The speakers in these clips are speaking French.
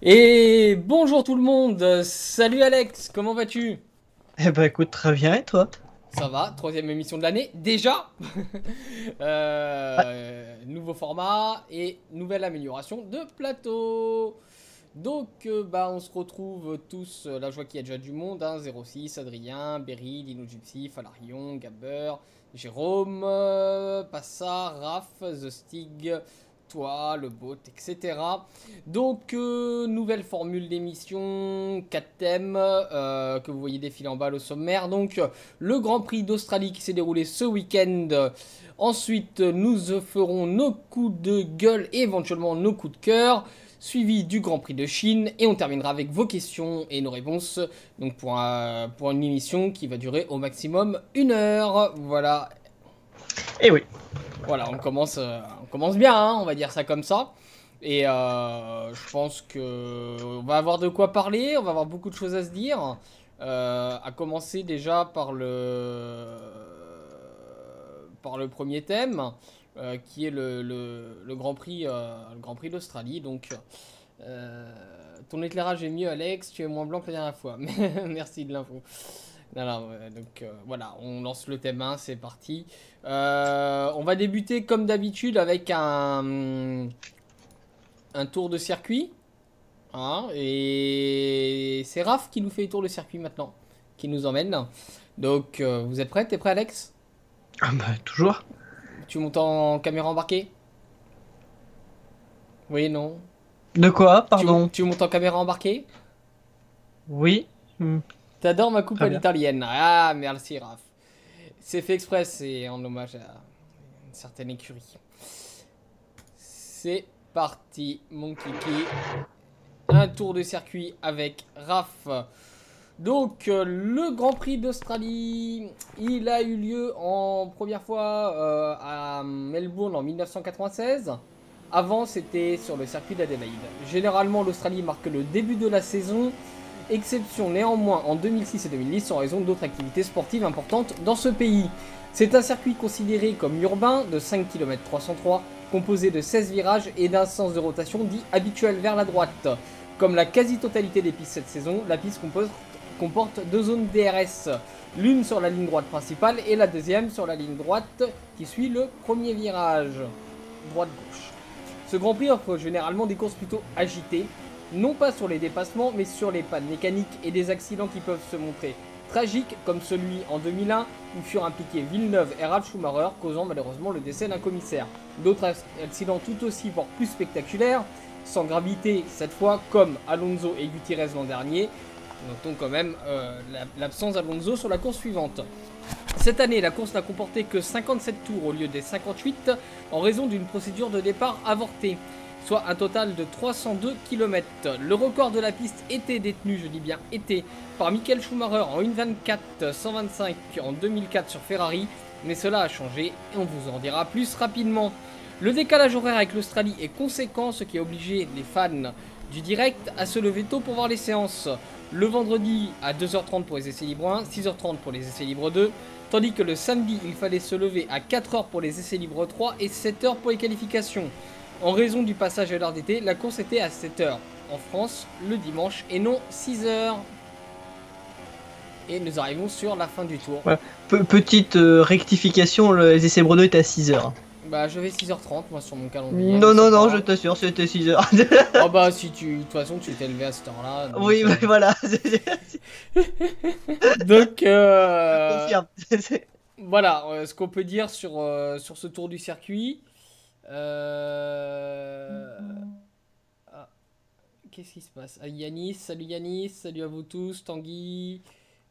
Et bonjour tout le monde, salut Alex, comment vas-tu? Eh ben écoute, très bien, et toi? Ça va, troisième émission de l'année, déjà. Ouais. Nouveau format et nouvelle amélioration de plateau. Donc on se retrouve tous, là je vois qu'il y a déjà du monde, hein, 06, Adrien, Berry, Dino Gypsy, Falarion, Gabber, Jérôme, Passa, Raph, The Stig, toi, le bot, etc. Donc nouvelle formule d'émission, 4 thèmes que vous voyez défiler en bas le sommaire. Donc le Grand Prix d'Australie qui s'est déroulé ce week-end. Ensuite nous ferons nos coups de gueule et éventuellement nos coups de cœur suivi du Grand Prix de Chine, et on terminera avec vos questions et nos réponses, donc pour une émission qui va durer au maximum 1 heure. Voilà, Et oui. voilà, on commence bien, hein, on va dire ça comme ça. Et je pense que on va avoir de quoi parler, on va avoir beaucoup de choses à se dire. À commencer déjà par le premier thème, qui est le Grand Prix d'Australie. Donc, euh, ton éclairage est mieux, Alex. Tu es moins blanc que la dernière fois. Merci de l'info. Non, non, donc voilà, on lance le thème 1, c'est parti. On va débuter comme d'habitude avec un tour de circuit. Hein, et c'est Raph qui nous fait le tour de circuit maintenant, qui nous emmène. Donc, vous êtes prêts? T'es prêt, Alex? Ah bah toujours. Tu montes en caméra embarquée? Oui, non. De quoi, Tu, pardon? tu montes en caméra embarquée? Oui. T'adores ma coupe Très à bien. l'italienne. Ah, merci, Raph. C'est fait exprès, c'est en hommage à une certaine écurie. C'est parti, mon kiki. Un tour de circuit avec Raph. Donc, le Grand Prix d'Australie, il a eu lieu en première fois à Melbourne en 1996. Avant, c'était sur le circuit d'Adélaïde. Généralement, l'Australie marque le début de la saison. Exception néanmoins en 2006 et 2010 en raison d'autres activités sportives importantes dans ce pays. C'est un circuit considéré comme urbain de 5 km 303, composé de 16 virages et d'un sens de rotation dit habituel vers la droite. Comme la quasi-totalité des pistes cette saison, la piste comporte deux zones DRS, l'une sur la ligne droite principale et la deuxième sur la ligne droite qui suit le premier virage. Droite-gauche. Ce Grand Prix offre généralement des courses plutôt agitées, non pas sur les dépassements, mais sur les pannes mécaniques et des accidents qui peuvent se montrer tragiques, comme celui en 2001 où furent impliqués Villeneuve et Ralf Schumacher, causant malheureusement le décès d'un commissaire. D'autres accidents tout aussi, voire plus spectaculaires, sans gravité cette fois, comme Alonso et Gutiérrez l'an dernier. Notons quand même l'absence d'Alonso sur la course suivante. Cette année, la course n'a comporté que 57 tours au lieu des 58 en raison d'une procédure de départ avortée, soit un total de 302 km. Le record de la piste était détenu, je dis bien était, par Michael Schumacher en 1.24 125 en 2004 sur Ferrari, mais cela a changé et on vous en dira plus rapidement. Le décalage horaire avec l'Australie est conséquent, ce qui a obligé les fans du direct à se lever tôt pour voir les séances. Le vendredi à 2h30 pour les essais libres 1, 6h30 pour les essais libres 2, tandis que le samedi il fallait se lever à 4h pour les essais libres 3 et 7h pour les qualifications. En raison du passage à l'heure d'été, la course était à 7h en France le dimanche et non 6h. Et nous arrivons sur la fin du tour. Voilà. Petite rectification, les essais Bredo est à 6h. Bah je vais 6h30 moi sur mon calendrier, mais Non, c'est non, pas non, je grave. t'assure, c'était 6h. Oh bah si tu, de toute façon tu t'es levé à cette heure-là, donc... Oui, mais voilà. donc Je confirme. voilà, ce qu'on peut dire sur ce tour du circuit. Euh... Ah, qu'est-ce qui se passe? Ah, Yanis, salut à vous tous, Tanguy.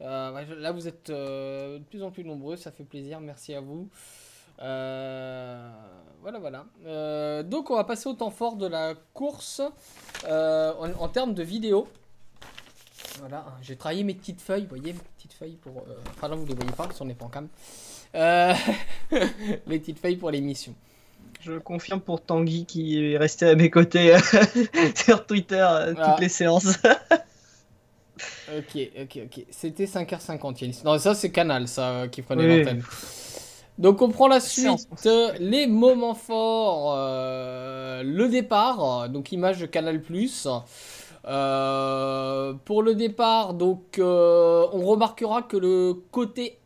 Ouais, là vous êtes de plus en plus nombreux, ça fait plaisir, merci à vous. Voilà, voilà. Donc on va passer au temps fort de la course en termes de vidéo. Voilà, j'ai travaillé mes petites feuilles, vous voyez, mes petites feuilles pour... Enfin là vous les voyez pas, parce qu'on n'est pas en cam. Euh, mes petites feuilles pour l'émission. Je confirme pour Tanguy qui est resté à mes côtés sur Twitter toutes les séances. Ok, ok, ok. C'était 5h50, Yanis. Non, ça c'est Canal, ça, qui prenait Oui. l'antenne. Donc on prend la Séance. suite, les moments forts, le départ, donc image de Canal+. Pour le départ, donc, on remarquera que le côté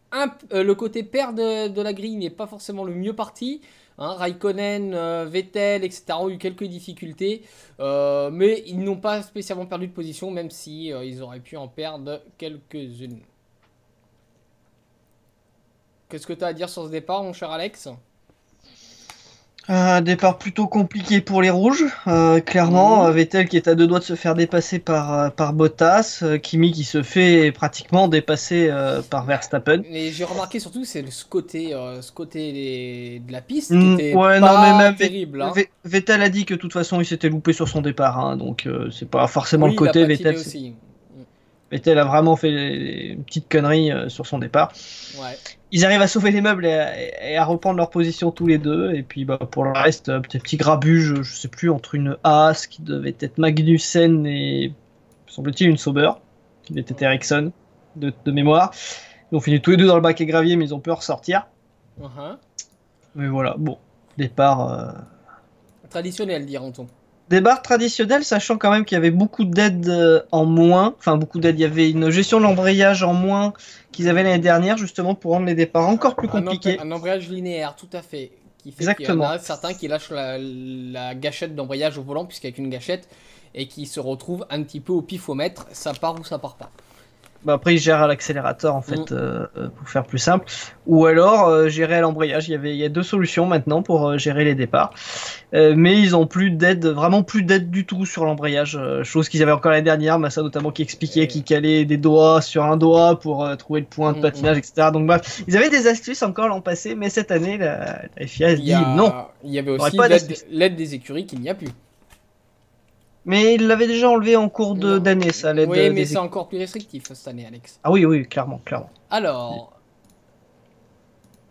pair de la grille n'est pas forcément le mieux parti. Hein, Raikkonen, Vettel, etc. ont eu quelques difficultés, mais ils n'ont pas spécialement perdu de position, même si ils auraient pu en perdre quelques-unes. Qu'est-ce que tu as à dire sur ce départ, mon cher Alex? Un départ plutôt compliqué pour les rouges, clairement. Vettel qui est à deux doigts de se faire dépasser par Bottas, Kimi qui se fait pratiquement dépasser par Verstappen. Et j'ai remarqué surtout c'est ce côté de la piste qui était ouais, pas non, mais même terrible. Hein. Vettel a dit que de toute façon il s'était loupé sur son départ, hein, donc c'est pas forcément oui, le côté. il a patiné aussi. Vettel a vraiment fait une petite connerie sur son départ. Ouais. Ils arrivent à sauver les meubles et à reprendre leur position tous les deux. Et puis bah, pour le reste, petit grabuge, je sais plus, entre une Haas qui devait être Magnussen et, semble-t-il, une Sauber, qui devait être Ericsson, de mémoire. Ils ont fini tous les deux dans le bac à gravier, mais ils ont pu ressortir. Mais voilà, bon, départ... Traditionnel, diront-on. Départ traditionnel, sachant quand même qu'il y avait beaucoup d'aides en moins. Enfin, beaucoup d'aides. Il y avait une gestion de l'embrayage en moins qu'ils avaient l'année dernière, justement, pour rendre les départs encore plus compliqués. Un embrayage linéaire, tout à fait. Qui fait Exactement. qu'il y en a certains qui lâchent la gâchette d'embrayage au volant, puisqu'avec une gâchette, et qui se retrouvent un petit peu au pifomètre. Ça part ou ça part pas. Bah après, ils gèrent à l'accélérateur, en fait, pour faire plus simple. Ou alors, gérer à l'embrayage. Il y a deux solutions maintenant pour gérer les départs. Mais ils ont plus d'aide, vraiment plus d'aide du tout sur l'embrayage. Chose qu'ils avaient encore l'année dernière, Massa notamment qui expliquait qu'ils calaient des doigts sur un doigt pour trouver le point de patinage, etc. Donc bref, ils avaient des astuces encore l'an passé, mais cette année, la FIA dit non. Il y avait aussi l'aide des écuries qu'il n'y a plus. Mais il l'avait déjà enlevé en cours d'année, ça, l'aide. Oui, mais c'est encore plus restrictif cette année, Alex. Ah oui, oui, clairement, clairement. Alors,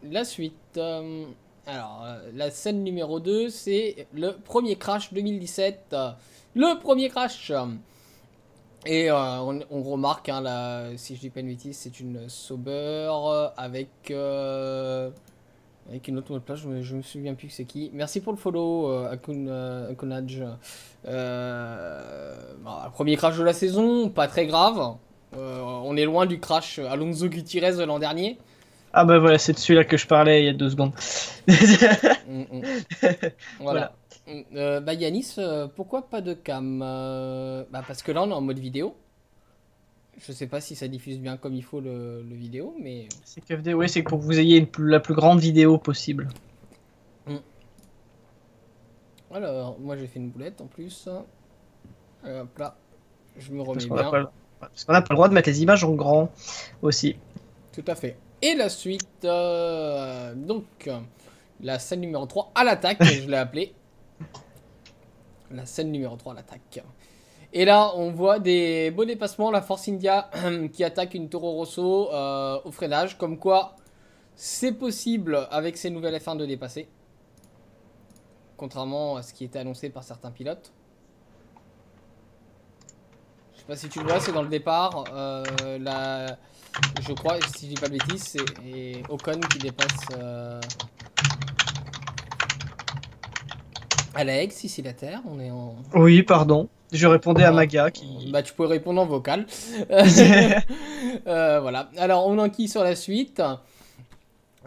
la suite. La scène numéro 2, c'est le premier crash 2017. Le premier crash. Et on remarque, hein, si je dis pas une bêtise, c'est une Sauber avec une autre mot de place, je me souviens plus que c'est qui. Merci pour le follow, Akunaj. Premier crash de la saison, pas très grave. On est loin du crash Alonso Gutiérrez de l'an dernier. Ah bah voilà, c'est de celui-là que je parlais il y a 2 secondes. Voilà. Yanis, pourquoi pas de cam? Parce que là on est en mode vidéo. Je sais pas si ça diffuse bien comme il faut le vidéo, mais... C'est QFD, oui, c'est pour que vous ayez la plus grande vidéo possible. Alors, moi j'ai fait une boulette en plus. Hop là, je me remets bien. Parce qu'on n'a pas le droit de mettre les images en grand aussi. Tout à fait. Et la suite, donc, la scène numéro 3 à l'attaque, je l'ai appelée. La scène numéro 3 à l'attaque. Et là, on voit des beaux dépassements. La Force India qui attaque une Toro Rosso au freinage. Comme quoi, c'est possible avec ces nouvelles F1 de dépasser. Contrairement à ce qui était annoncé par certains pilotes. Je sais pas si tu le vois, c'est dans le départ. Je crois, si je dis pas de bêtises, c'est Ocon qui dépasse Alex, ici la Terre. On est en... Oui, pardon. Je répondais à Maga qui... Bah tu peux répondre en vocal. Voilà. Alors on enquille sur la suite.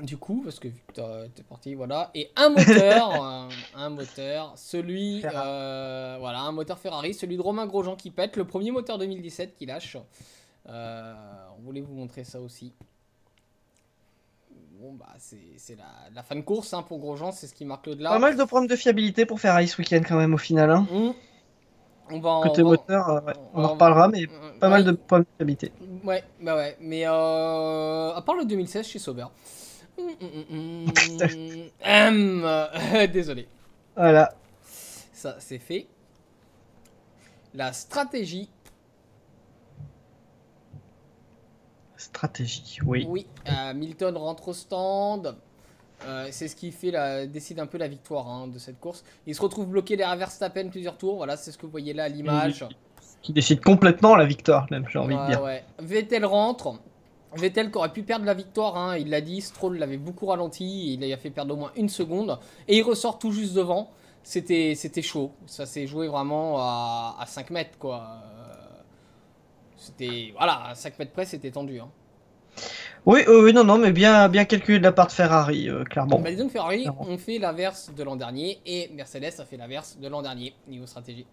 Du coup, parce que vu que t'es parti, voilà. Et un moteur, celui... voilà, un moteur Ferrari, celui de Romain Grosjean qui pète. Le premier moteur 2017 qui lâche. On voulait vous montrer ça aussi. Bon bah c'est la fin de course hein, pour Grosjean, c'est ce qui marque au-delà. Pas mal de problèmes de fiabilité pour Ferrari ce week-end quand même au final. Hein. Côté moteur, on en reparlera, mais pas mal de problèmes de fiabilité. Ouais, bah ouais, mais à part le 2016 chez Sauber. Désolé. Voilà. Ça c'est fait. La stratégie. Oui. Oui, Hamilton rentre au stand. C'est ce qui décide un peu la victoire hein, de cette course. Il se retrouve bloqué derrière Verstappen plusieurs tours. Voilà, c'est ce que vous voyez là à l'image. Qui décide complètement la victoire, même, j'ai envie de dire. Ouais. Vettel rentre. Vettel qui aurait pu perdre la victoire, hein, il l'a dit. Stroll l'avait beaucoup ralenti. Il a fait perdre au moins 1 seconde. Et il ressort tout juste devant. c'était chaud. Ça s'est joué vraiment à 5 mètres, quoi. C'était, voilà, à 5 mètres près, c'était tendu. Hein. Oui, oui, non, non, mais bien calculé de la part de Ferrari, clairement. Bah, disons que Ferrari Clairement. ont fait l'inverse de l'an dernier et Mercedes a fait l'inverse de l'an dernier, niveau stratégie.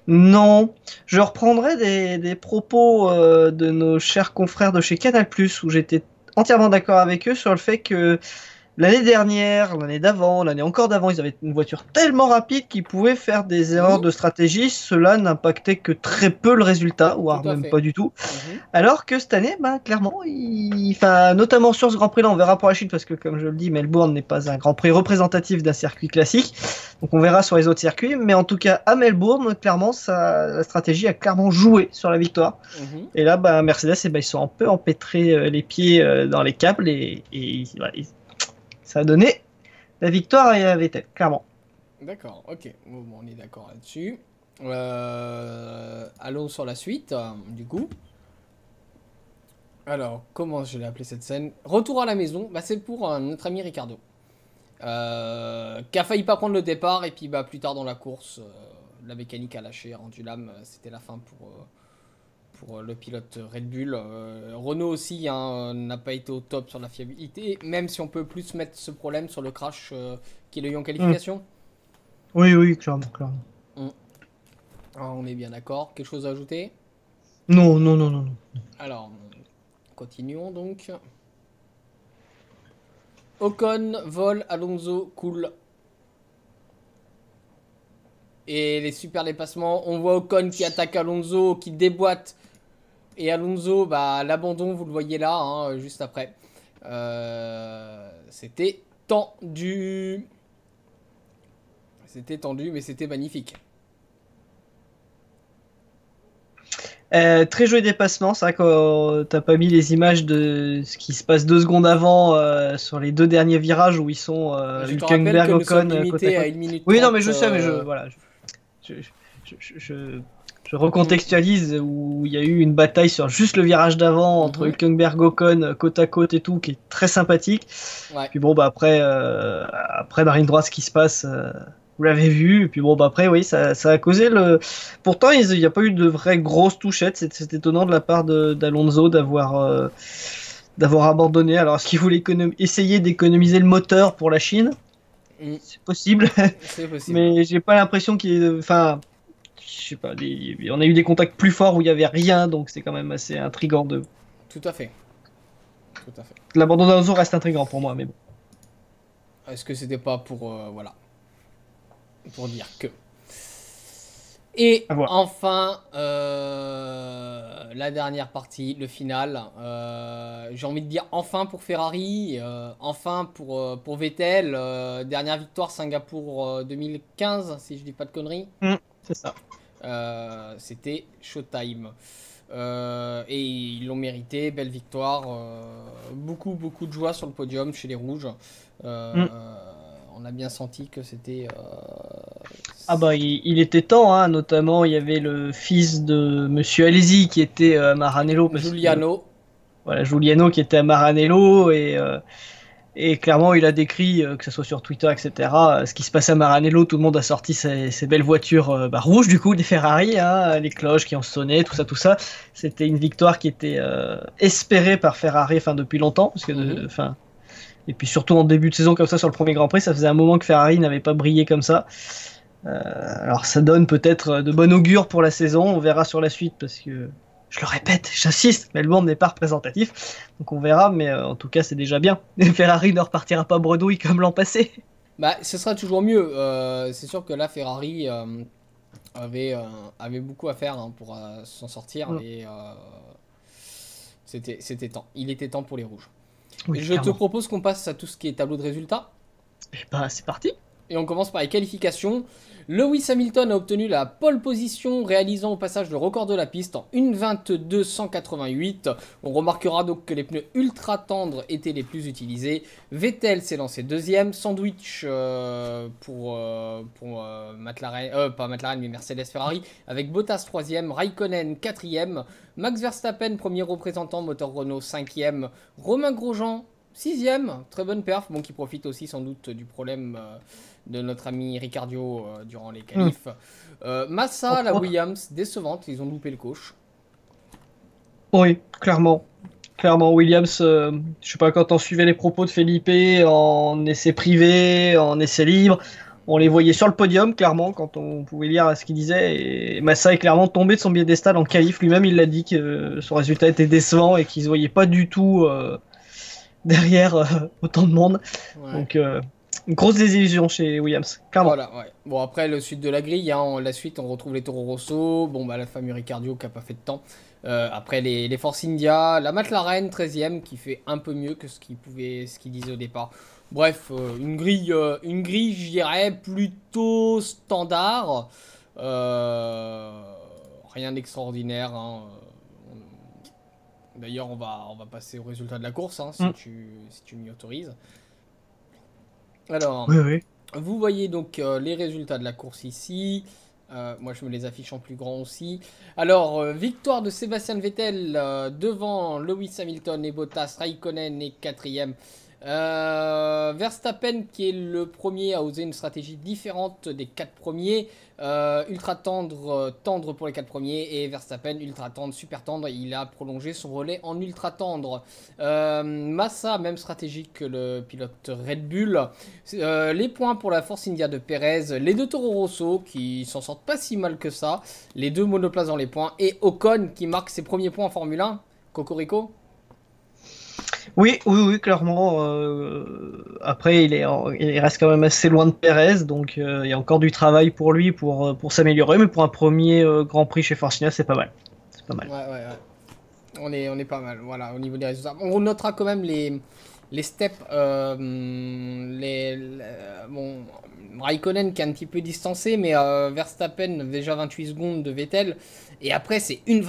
Non, je reprendrai des propos de nos chers confrères de chez Canal+, où j'étais entièrement d'accord avec eux sur le fait que l'année dernière, l'année d'avant, l'année encore d'avant, ils avaient une voiture tellement rapide qu'ils pouvaient faire des erreurs Mhm. de stratégie. Cela n'impactait que très peu le résultat, Tout voire à même fait. pas du tout. Mhm. Alors que cette année, bah, clairement, enfin, notamment sur ce Grand Prix-là, on verra pour la Chine, parce que comme je le dis, Melbourne n'est pas un Grand Prix représentatif d'un circuit classique. Donc on verra sur les autres circuits. Mais en tout cas, à Melbourne, clairement, la stratégie a clairement joué sur la victoire. Mhm. Et là, bah, Mercedes, eh ben, ils sont un peu empêtrés les pieds dans les câbles voilà, ça a donné la victoire à Vettel, clairement. D'accord, ok. Bon, on est d'accord là-dessus. Allons sur la suite, du coup. Alors, comment je l'ai appelé cette scène? Retour à la maison, bah, c'est pour notre ami Ricardo. Qui a failli pas prendre le départ, et puis bah, plus tard dans la course, la mécanique a lâché, a rendu l'âme, c'était la fin pour le pilote Red Bull. Renault aussi hein, n'a pas été au top sur la fiabilité, même si on peut plus mettre ce problème sur le crash qu'il a eu en qualification. Oui, oui, clairement, clairement. Alors, on est bien d'accord. Quelque chose à ajouter? Non, non, non, non, non. Alors, continuons donc. Ocon, vole, Alonso, cool. Et les super dépassements, on voit Ocon qui attaque Alonso, qui déboîte. Et Alonso, bah, l'abandon, vous le voyez là, hein, juste après. C'était tendu. C'était tendu, mais c'était magnifique. Très joli dépassement, c'est vrai que t'as pas mis les images de ce qui se passe 2 secondes avant sur les 2 derniers virages où ils sont Je te rappelle Hülkenberg, que nous sommes Ocon côte à limités à côte. 1 minute 30. Oui, non, mais je sais, mais voilà, je, je, je- je- je recontextualise où il y a eu une bataille sur juste le virage d'avant entre Hülkenberg, Ocon côte à côte et tout, qui est très sympathique. Ouais. Puis bon, bah après dans la ligne droite, ce qui se passe. Vous l'avez vu, et puis bon, bah après, oui, ça a causé le. Pourtant, il n'y a pas eu de vraies grosses touchettes. C'est étonnant de la part d'Alonso d'avoir abandonné. Alors, est-ce qu'il voulait essayer d'économiser le moteur pour la Chine? C'est possible, C'est possible. mais j'ai pas l'impression qu'il y ait. Enfin, je sais pas, on a eu des contacts plus forts où il y avait rien, donc c'est quand même assez intriguant de. Tout à fait. Tout à fait. L'abandon d'Alonso reste intriguant pour moi, mais bon. Est-ce que c'était pas pour. Voilà. Pour dire que. Et À voir. enfin, la dernière partie, le final. J'ai envie de dire enfin pour Ferrari, enfin pour Vettel. Dernière victoire Singapour 2015, si je dis pas de conneries. C'est ça. C'était Showtime. Et ils l'ont mérité, belle victoire. Beaucoup de joie sur le podium chez les Rouges. On a bien senti que c'était. Ah bah il était temps, hein, notamment il y avait le fils de Monsieur Alesi qui était à Maranello. Giuliano. Voilà, Giuliano qui était à Maranello et clairement il a décrit, que ce soit sur Twitter, etc., ce qui se passe à Maranello. Tout le monde a sorti ses belles voitures rouges du coup, des Ferrari, hein, les cloches qui ont sonné, tout ça, tout ça. C'était une victoire qui était espérée par Ferrari depuis longtemps, parce que et puis surtout en début de saison comme ça sur le premier Grand Prix, ça faisait un moment que Ferrari n'avait pas brillé comme ça. Alors ça donne peut-être de bon augure pour la saison, on verra sur la suite parce que, je le répète, j'insiste, Melbourne n'est pas représentatif, donc on verra, mais en tout cas c'est déjà bien. Ferrari ne repartira pas bredouille comme l'an passé. Bah, ce sera toujours mieux. C'est sûr que là, Ferrari avait beaucoup à faire hein, pour s'en sortir et c'était temps. Il était temps pour les Rouges. Oui, Je te propose qu'on passe à tout ce qui est tableau de résultats. Et bah c'est parti. Et on commence par les qualifications. Lewis Hamilton a obtenu la pole position, réalisant au passage le record de la piste en 1:22.188. On remarquera donc que les pneus ultra tendres étaient les plus utilisés. Vettel s'est lancé deuxième, sandwich pour McLaren, pas McLaren mais Mercedes Ferrari, avec Bottas troisième, Raikkonen quatrième, Max Verstappen premier représentant moteur Renault cinquième, Romain Grosjean 6ème, très bonne perf, bon, qui profite aussi sans doute du problème de notre ami Ricciardo durant les qualifs. Massa, la Williams, décevante, ils ont loupé le coach. Oui, clairement. Clairement, Williams, je sais pas, quand on suivait les propos de Felipe en essai privé, en essai libre, on les voyait sur le podium, clairement, quand on pouvait lire ce qu'il disait. Et Massa est clairement tombé de son piédestal en qualif. Lui-même, il l'a dit que son résultat était décevant et qu'il se voyait pas du tout derrière autant de monde. Ouais. Donc, une grosse désillusion chez Williams, clairement. Voilà, ouais. Bon, après, le suite de la grille, hein, la suite, on retrouve les Toro Rosso. Bon, bah, la famille Ricciardo qui a pas fait de temps. Après, les Force India, la McLaren 13ème qui fait un peu mieux que ce qu'il disait au départ. Bref, une grille, je dirais, plutôt standard. Rien d'extraordinaire. Hein. D'ailleurs, on va passer au résultat de la course, hein, si tu m'y autorises. Alors, Oui. vous voyez donc les résultats de la course ici. Moi, je me les affiche en plus grand aussi. Alors, victoire de Sébastien Vettel devant Lewis Hamilton et Bottas. Raikkonen est 4ème. Verstappen qui est le premier à oser une stratégie différente des 4 premiers. Ultra tendre pour les 4 premiers. Et Verstappen ultra tendre, super tendre. Il a prolongé son relais en ultra tendre. Massa, même stratégie que le pilote Red Bull. Les points pour la Force India de Perez. Les 2 Toro Rosso qui s'en sortent pas si mal que ça. Les 2 monoplaces dans les points. Et Ocon qui marque ses premiers points en Formule 1. Cocorico. Oui, clairement. Après, il reste quand même assez loin de Perez, donc il y a encore du travail pour lui pour s'améliorer. Mais pour un premier Grand Prix chez Force India, c'est pas mal. C'est pas mal. Ouais. On est pas mal, voilà, au niveau des résultats. On notera quand même les steps, bon, Raikkonen qui est un petit peu distancé, mais Verstappen, déjà 28 secondes de Vettel. Et après, c'est 1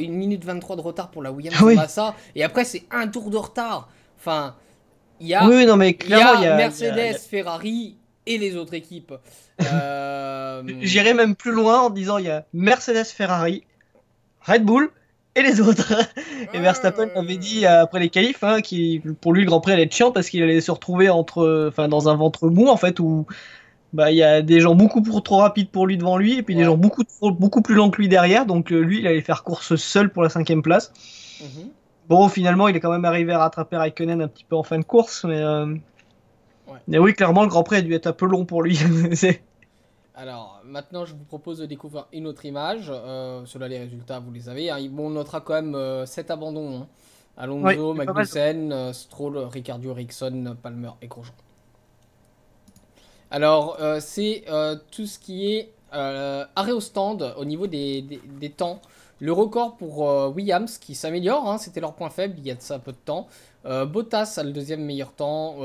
minute 23 de retard pour la Williams de Massa. Et après, c'est un tour de retard. Enfin, il y a, non, mais clairement, il y a Mercedes, Ferrari et les autres équipes. J'irais même plus loin en disant il y a Mercedes, Ferrari, Red Bull et les autres. Et Verstappen avait dit après les qualifs, hein, pour lui le Grand Prix allait être chiant parce qu'il allait se retrouver dans un ventre mou en fait où il y a des gens beaucoup trop rapides pour lui devant lui et puis des gens beaucoup plus lents que lui derrière. Donc lui il allait faire course seul pour la 5ème place. Bon, finalement il est quand même arrivé à rattraper Raikkonen un petit peu en fin de course, mais oui, clairement le Grand Prix a dû être un peu long pour lui. Alors, maintenant, je vous propose de découvrir une autre image. Cela, les résultats, vous les avez. Hein. Bon, on notera quand même 7 abandons. Hein. Alonso, Magnussen, Stroll, Ricciardo, Ericsson, Palmer et Grosjean. Alors, c'est tout ce qui est arrêt au stand au niveau des temps. Le record pour Williams qui s'améliore, hein, c'était leur point faible il y a de ça peu de temps. Bottas a le 2e meilleur temps.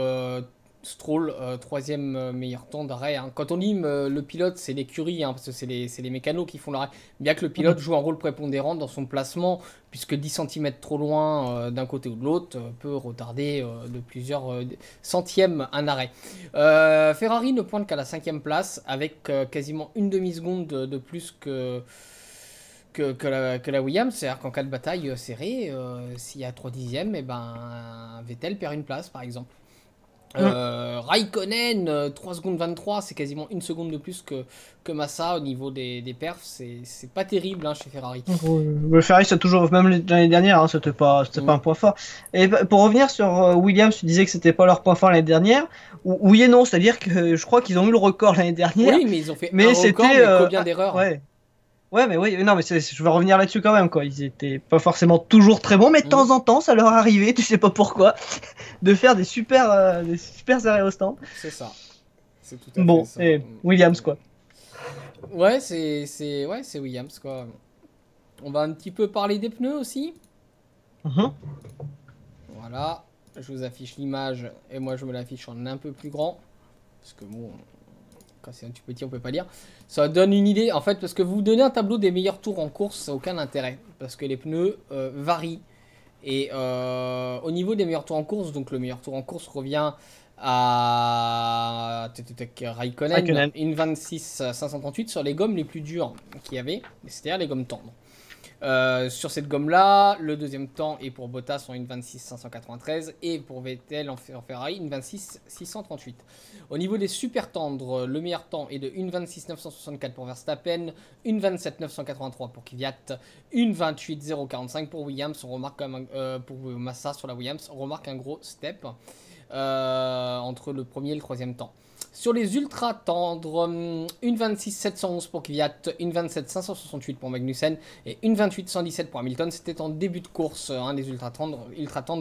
Stroll, 3e meilleur temps d'arrêt. Hein. Quand on dit le pilote, c'est l'écurie, hein, parce que c'est les mécanos qui font l'arrêt. Bien que le pilote joue un rôle prépondérant dans son placement, puisque 10 cm trop loin d'un côté ou de l'autre peut retarder de plusieurs centièmes un arrêt. Ferrari ne pointe qu'à la 5e place, avec quasiment une demi-seconde de plus que la Williams. C'est-à-dire qu'en cas de bataille serrée, s'il y a 3 dixièmes, et ben, Vettel perd une place, par exemple. Raikkonen 3 secondes 23, c'est quasiment 1 seconde de plus que Massa au niveau des perfs. C'est pas terrible hein, chez Ferrari. Le Ferrari, c'est toujours, même l'année dernière, hein, c'était pas un point fort. Et pour revenir sur Williams, tu disais que c'était pas leur point fort l'année dernière. Oui et non, c'est-à-dire que je crois qu'ils ont eu le record l'année dernière. Oui, mais ils ont fait un record, mais combien d'erreurs. Ouais, mais oui, non, mais je vais revenir là-dessus quand même, quoi. Ils étaient pas forcément toujours très bons, mais de temps en temps, ça leur arrivait, tu sais pas pourquoi, de faire des super arrêts au stand. C'est ça. C'est tout à fait bon, ça. Et Williams, quoi. Ouais, c'est Williams, quoi. On va un petit peu parler des pneus aussi. Voilà, je vous affiche l'image et moi je me l'affiche en un peu plus grand. Parce que bon, quand c'est un petit petit, on peut pas lire. Ça donne une idée, en fait, parce que vous donnez un tableau des meilleurs tours en course, ça n'a aucun intérêt. Parce que les pneus varient. Et au niveau des meilleurs tours en course, donc le meilleur tour en course revient à Raikkonen, une 26 538 sur les gommes les plus dures qu'il y avait, c'est-à-dire les gommes tendres. Sur cette gomme-là, le deuxième temps est pour Bottas en 1,26,593 et pour Vettel en Ferrari 1,26,638. Au niveau des super tendres, le meilleur temps est de 1,26,964 pour Verstappen, 1,27,983 pour Kvyat, 1,28,045 pour Williams. On remarque quand même, pour Massa sur la Williams, on remarque un gros step entre le premier et le troisième temps. Sur les ultra tendres, 1,26,711 pour Kvyat, 1,27,568 pour Magnussen et 1,28,117 pour Hamilton. C'était en début de course, les ultra tendres,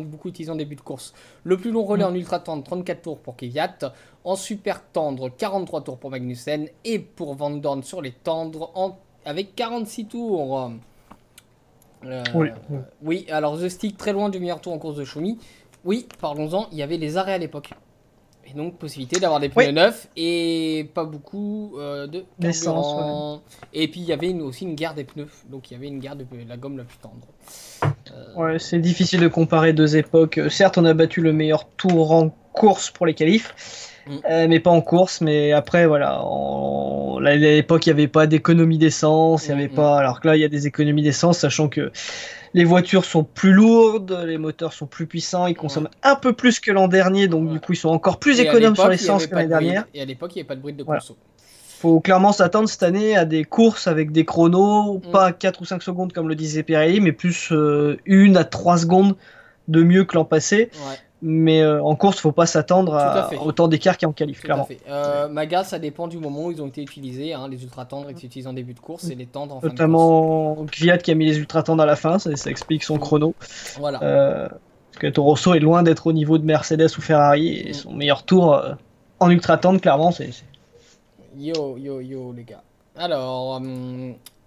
beaucoup utilisés en début de course. Le plus long relais en ultra tendre, 34 tours pour Kvyat. En super tendre, 43 tours pour Magnussen. Et pour Van Dorn sur les tendres, avec 46 tours. Oui, alors The Stick, très loin du meilleur tour en course de Schumi. Oui, parlons-en, il y avait les arrêts à l'époque. Et donc, possibilité d'avoir des pneus neufs et pas beaucoup de carburant. Et puis, il y avait aussi une guerre des pneus. Donc, il y avait une guerre de la gomme la plus tendre. Ouais, c'est difficile de comparer deux époques. Certes, on a battu le meilleur tour en course pour les qualifs, mais pas en course. Mais après, voilà, à l'époque, il n'y avait pas d'économie d'essence. Il y avait pas. Alors que là, il y a des économies d'essence, sachant que les voitures sont plus lourdes, les moteurs sont plus puissants, ils consomment un peu plus que l'an dernier, donc du coup ils sont encore plus économes sur l'essence que l'année dernière. Et à l'époque, il n'y avait pas de bride de conso. Faut clairement s'attendre cette année à des courses avec des chronos, pas 4 ou 5 secondes comme le disait Pirelli, mais plus 1 à 3 secondes de mieux que l'an passé. Mais en course, faut pas s'attendre à autant d'écart qu'il y a en qualif, clairement. Maga, ça dépend du moment où ils ont été utilisés. Les ultra tendres étaient utilisés en début de course et les tendres en fin de course. Notamment Kvyat qui a mis les ultra tendres à la fin, ça explique son chrono. Voilà. Parce que Toro Rosso est loin d'être au niveau de Mercedes ou Ferrari et son meilleur tour en ultra tendre, clairement, c'est. Yo les gars. Alors,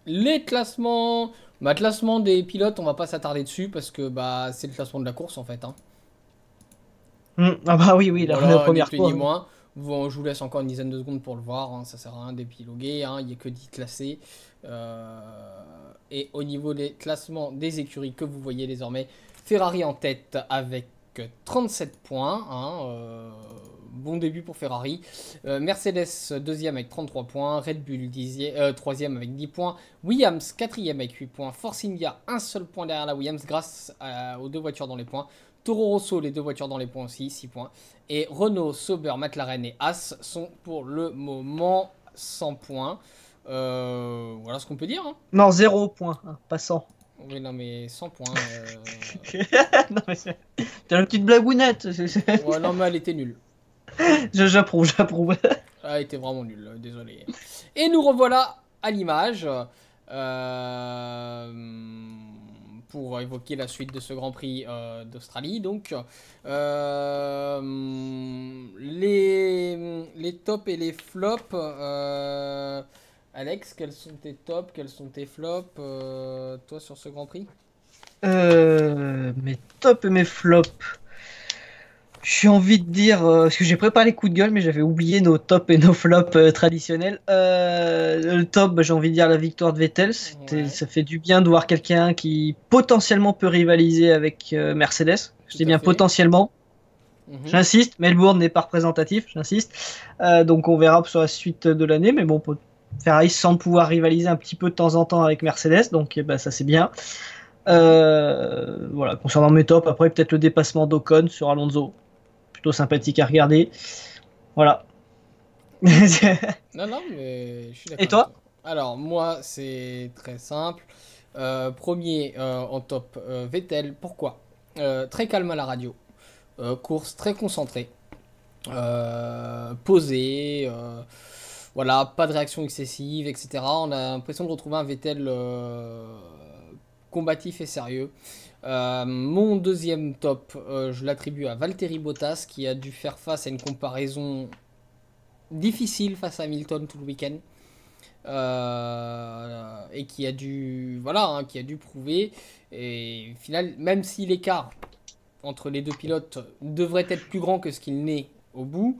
les classements. Classement des pilotes, on va pas s'attarder dessus parce que c'est le classement de la course en fait. Ah bah oui, la première fois. Moins. Bon, je vous laisse encore une dizaine de secondes pour le voir, ça sert à rien d'épiloguer, il n'y a que 10 classés. Et au niveau des classements des écuries que vous voyez désormais, Ferrari en tête avec 37 points, bon début pour Ferrari. Mercedes deuxième avec 33 points, Red Bull troisième avec 10 points, Williams quatrième avec 8 points, Force India un seul point derrière la Williams grâce aux deux voitures dans les points. Toro Rosso, les deux voitures dans les points aussi, 6 points. Et Renault, Sauber, McLaren et Haas sont pour le moment 100 points. Voilà ce qu'on peut dire. Non, 0 points, pas 100. Oui, non, mais 100 points. Non, mais t'as une petite blagounette. Ouais, non, mais elle était nulle. J'approuve. Elle était vraiment nulle, désolé. Et nous revoilà à l'image. Pour évoquer la suite de ce Grand Prix d'Australie. Donc, les tops et les flops. Alex, quels sont tes tops, quels sont tes flops, toi, sur ce Grand Prix? Mes tops et mes flops. J'ai envie de dire, parce que j'ai préparé les coups de gueule, mais j'avais oublié nos tops et nos flops traditionnels. Le top, j'ai envie de dire la victoire de Vettel. Ça fait du bien de voir quelqu'un qui potentiellement peut rivaliser avec Mercedes. Je dis bien potentiellement. J'insiste, Melbourne n'est pas représentatif, j'insiste. Donc on verra sur la suite de l'année, mais bon, Ferrari semble pouvoir rivaliser un petit peu de temps en temps avec Mercedes, donc ça c'est bien. Voilà, concernant mes tops, après peut-être le dépassement d'Ocon sur Alonso. Plutôt sympathique à regarder. Voilà. Non, mais je suis d'accord. Et toi? Alors, moi, c'est très simple. Premier en top, Vettel. Pourquoi? Très calme à la radio. Course très concentrée. Posée. Voilà, pas de réaction excessive, etc. On a l'impression de retrouver un Vettel combatif et sérieux. Mon deuxième top, je l'attribue à Valtteri Bottas qui a dû faire face à une comparaison difficile face à Hamilton tout le week-end et qui a dû qui a dû prouver, et au final, même si l'écart entre les deux pilotes devrait être plus grand que ce qu'il n'est au bout,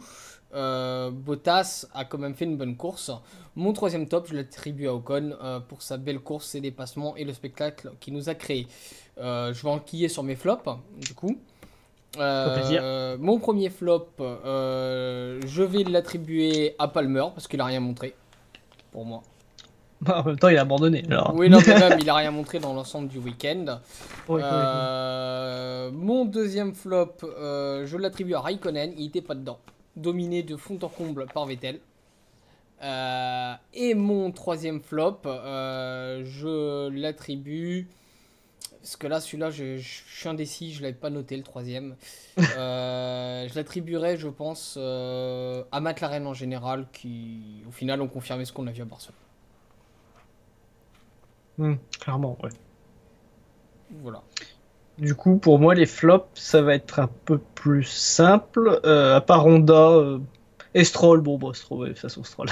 Bottas a quand même fait une bonne course. Mon troisième top, je l'attribue à Ocon pour sa belle course, ses dépassements et le spectacle qu'il nous a créé. Je vais enquiller sur mes flops, du coup. Mon premier flop, je vais l'attribuer à Palmer parce qu'il a rien montré pour moi. Bah, en même temps, il a abandonné. Alors. Oui, non, mais même, il a rien montré dans l'ensemble du week-end. Oui, oui, Mon deuxième flop, je l'attribue à Raikkonen. Il était pas dedans. Dominé de fond en comble par Vettel. Et mon troisième flop, je l'attribue. Parce que là, celui-là, je suis indécis, je l'avais pas noté le troisième. Je l'attribuerais, je pense, à McLaren en général, qui au final ont confirmé ce qu'on a vu à Barcelone. clairement, ouais. Voilà. Du coup, pour moi, les flops, ça va être un peu plus simple. À part Honda et Stroll, bon, bah, Stroll, ouais, de toute façon, Stroll.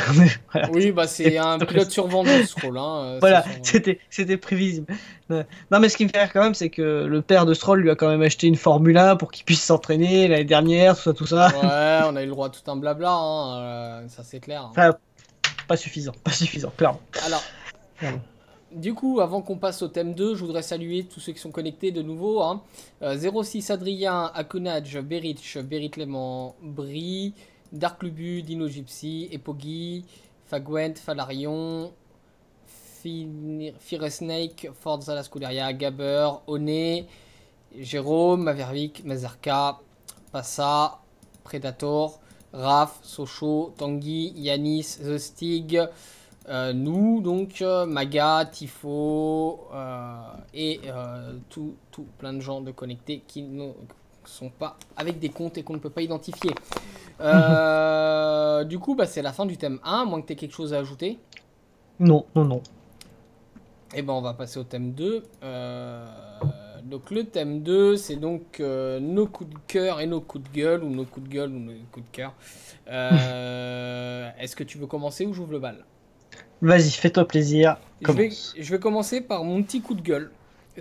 Voilà, Oui, bah c'est un pilote survendu, ce rôle. Hein, voilà, c'était prévisible. Non, mais ce qui me fait rire quand même, c'est que le père de Stroll lui a quand même acheté une Formule 1 pour qu'il puisse s'entraîner l'année dernière, tout ça, tout ça. Ouais, on a eu le droit à tout un blabla, hein, ça c'est clair. Enfin, pas suffisant, clairement. Alors, Clairement. du coup, avant qu'on passe au thème 2, je voudrais saluer tous ceux qui sont connectés de nouveau. Hein. 06 Adrien, Akunaj, Berich, Berit Clément, Brie, Dark Lubu, Dino Gypsy, Epogi, Fagwent, Falarion, Fire Snake, Forza La Scuderia, Gabber, Oné, Jérôme, Mavervic, Mazarka, Passa, Predator, Raph, Socho, Tanguy, Yanis, The Stig, nous, donc, Maga, Tifo, et tout plein de gens de connectés qui ne sont pas avec des comptes et qu'on ne peut pas identifier. Du coup, bah, c'est la fin du thème 1, à moins que tu aies quelque chose à ajouter. Non. Et ben on va passer au thème 2. Donc le thème 2, c'est donc nos coups de cœur et nos coups de gueule, ou nos coups de gueule ou nos coups de cœur. Est-ce que tu veux commencer ou j'ouvre le bal? Vas-y, fais-toi plaisir. Je vais commencer par mon petit coup de gueule.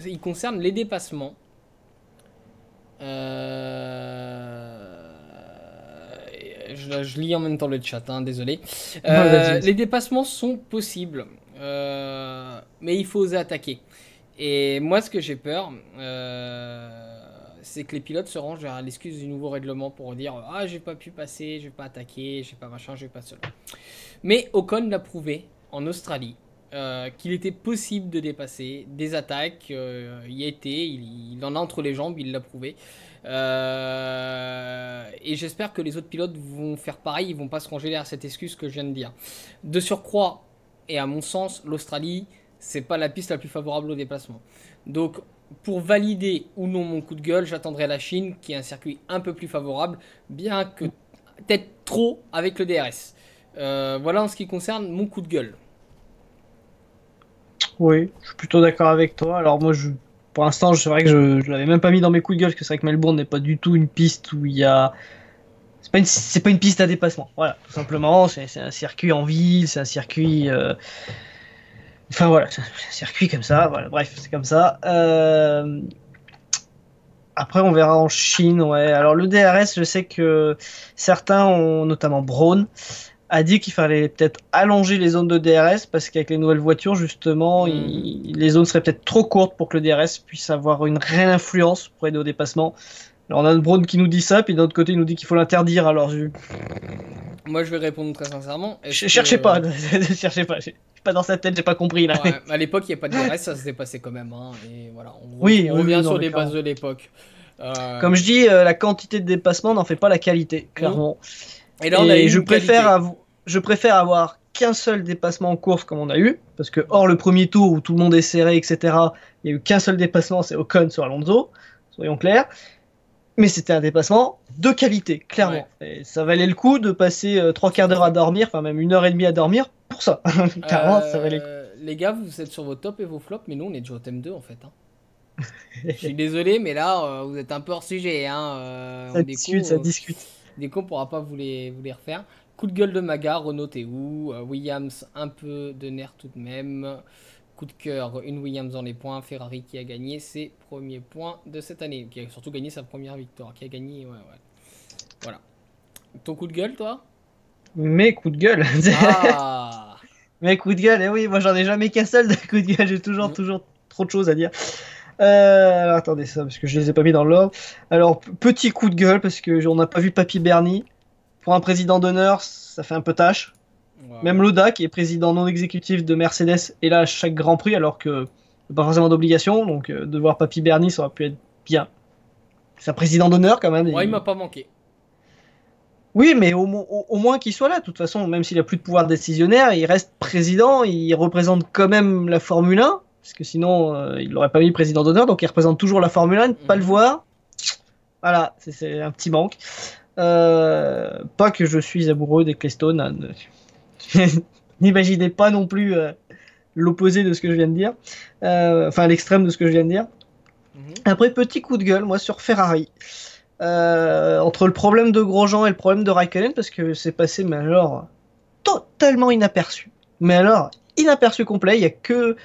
Il concerne les dépassements. Je lis en même temps le chat, hein, désolé. Vas-y. Les dépassements sont possibles, mais il faut oser attaquer. Et moi, ce que j'ai peur, c'est que les pilotes se rangent vers l'excuse du nouveau règlement pour dire « Ah, j'ai pas pu passer, j'ai pas attaqué, j'ai pas machin, j'ai pas cela. » Mais Ocon l'a prouvé en Australie, qu'il était possible de dépasser des attaques. Il y a été, il en a entre les jambes, il l'a prouvé. Et j'espère que les autres pilotes vont faire pareil, ils vont pas se ranger derrière cette excuse que je viens de dire. De surcroît, et à mon sens, l'Australie, c'est pas la piste la plus favorable au déplacement. Donc, pour valider ou non mon coup de gueule, j'attendrai la Chine, qui est un circuit un peu plus favorable, bien que peut-être trop avec le DRS. Voilà en ce qui concerne mon coup de gueule. Oui, je suis plutôt d'accord avec toi. Alors moi, pour l'instant, c'est vrai que je l'avais même pas mis dans mes coups de gueule, parce que c'est vrai que Melbourne n'est pas du tout une piste où il y a... C'est pas une piste à dépassement. Voilà, tout simplement, c'est un circuit en ville, c'est un circuit... Enfin voilà, c'est un circuit comme ça, voilà, bref, c'est comme ça. Après, on verra en Chine, ouais. Alors le DRS, je sais que certains ont, notamment Braun, a dit qu'il fallait peut-être allonger les zones de DRS parce qu'avec les nouvelles voitures, justement, les zones seraient peut-être trop courtes pour que le DRS puisse avoir une réelle influence pour aider au dépassement. Alors on a Braun qui nous dit ça, puis d'un autre côté il nous dit qu'il faut l'interdire. Alors moi je vais répondre très sincèrement. Cherchez pas, cherchez pas. J'ai pas dans sa tête, j'ai pas compris là. Ouais, à l'époque il n'y a pas de DRS, ça se dépassait quand même. Hein, et voilà, on revient sur les bases de l'époque. Comme je dis, la quantité de dépassement n'en fait pas la qualité, clairement. Et là on a je préfère avoir qu'un seul dépassement en course comme on a eu, parce que hors le premier tour où tout le monde est serré, etc., il n'y a eu qu'un seul dépassement, c'est Ocon sur Alonso, soyons clairs. Mais c'était un dépassement de qualité, clairement. Ouais. Et ça valait le coup de passer 3 quarts d'heure à dormir, enfin même 1 heure et demie à dormir pour ça. Clairement, ça valait le coup. Les gars, vous êtes sur vos tops et vos flops, mais nous on est déjà au thème 2 en fait. Hein. Je suis désolé, mais là vous êtes un peu hors sujet. Hein. Ça discute. Des coups, on pourra pas vous les refaire. Coup de gueule de Maga, Renault t'es où? Williams, un peu de nerf tout de même. Coup de cœur, une Williams dans les points. Ferrari qui a gagné ses premiers points de cette année. Qui a surtout gagné sa première victoire. Qui a gagné, ouais. Voilà. Ton coup de gueule, toi? Mes coups de gueule. Ah. Mes coups de gueule, et oui, moi j'en ai jamais qu'un seul de coup de gueule. J'ai toujours trop de choses à dire. Alors attendez ça, parce que je les ai pas mis dans l'ordre. Alors, petit coup de gueule, parce que on n'a pas vu Papy Bernie. Pour un président d'honneur, ça fait un peu tâche. Ouais. Même Loda, qui est président non exécutif de Mercedes, est là à chaque Grand Prix, alors que pas forcément d'obligation. Donc de voir Papy Bernie, ça aurait pu être bien. C'est un président d'honneur quand même. Ouais, il m'a pas manqué. Oui, mais au moins qu'il soit là. De toute façon, même s'il a plus de pouvoir décisionnaire, il reste président. Il représente quand même la Formule 1, parce que sinon, il l'aurait pas mis président d'honneur. Donc il représente toujours la Formule 1. Pas le voir. Voilà, c'est un petit manque. Pas que je suis amoureux d'Ecclestone. Hein. N'imaginez pas non plus l'opposé de ce que je viens de dire. Enfin, l'extrême de ce que je viens de dire. Après, petit coup de gueule, moi, sur Ferrari. Entre le problème de Grosjean et le problème de Raikkonen, parce que c'est passé, mais alors, totalement inaperçu. Mais alors, inaperçu complet. Il y a que...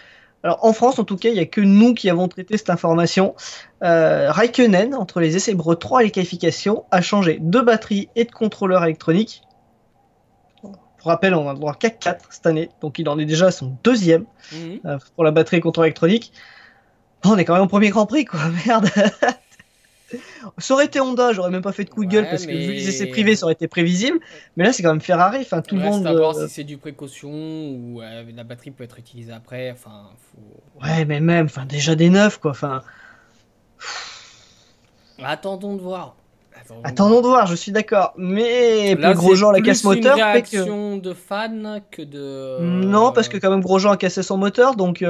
Alors, en France, en tout cas, il n'y a que nous qui avons traité cette information. Raikkonen, entre les essais Bre 3 et les qualifications, a changé de batterie et de contrôleur électronique. Pour rappel, on a le droit qu'à 4 cette année, donc il en est déjà à son deuxième pour la batterie et contrôleur électronique. Bon, on est quand même au premier Grand Prix, quoi, merde. Ça aurait été Honda, j'aurais même pas fait de coup de gueule parce que vu les essais privés, ça aurait été prévisible. Mais là, c'est quand même Ferrari, enfin tout le monde. Reste à voir si c'est du précaution ou la batterie peut être utilisée après. Enfin, faut... Ouais, mais même, enfin déjà des neufs, quoi. Enfin. Attendons de voir. Attendons de voir, je suis d'accord. Mais là, Grosjean la casse moteur. C'est une réaction de fan que de. Non, parce que quand même Grosjean a cassé son moteur, donc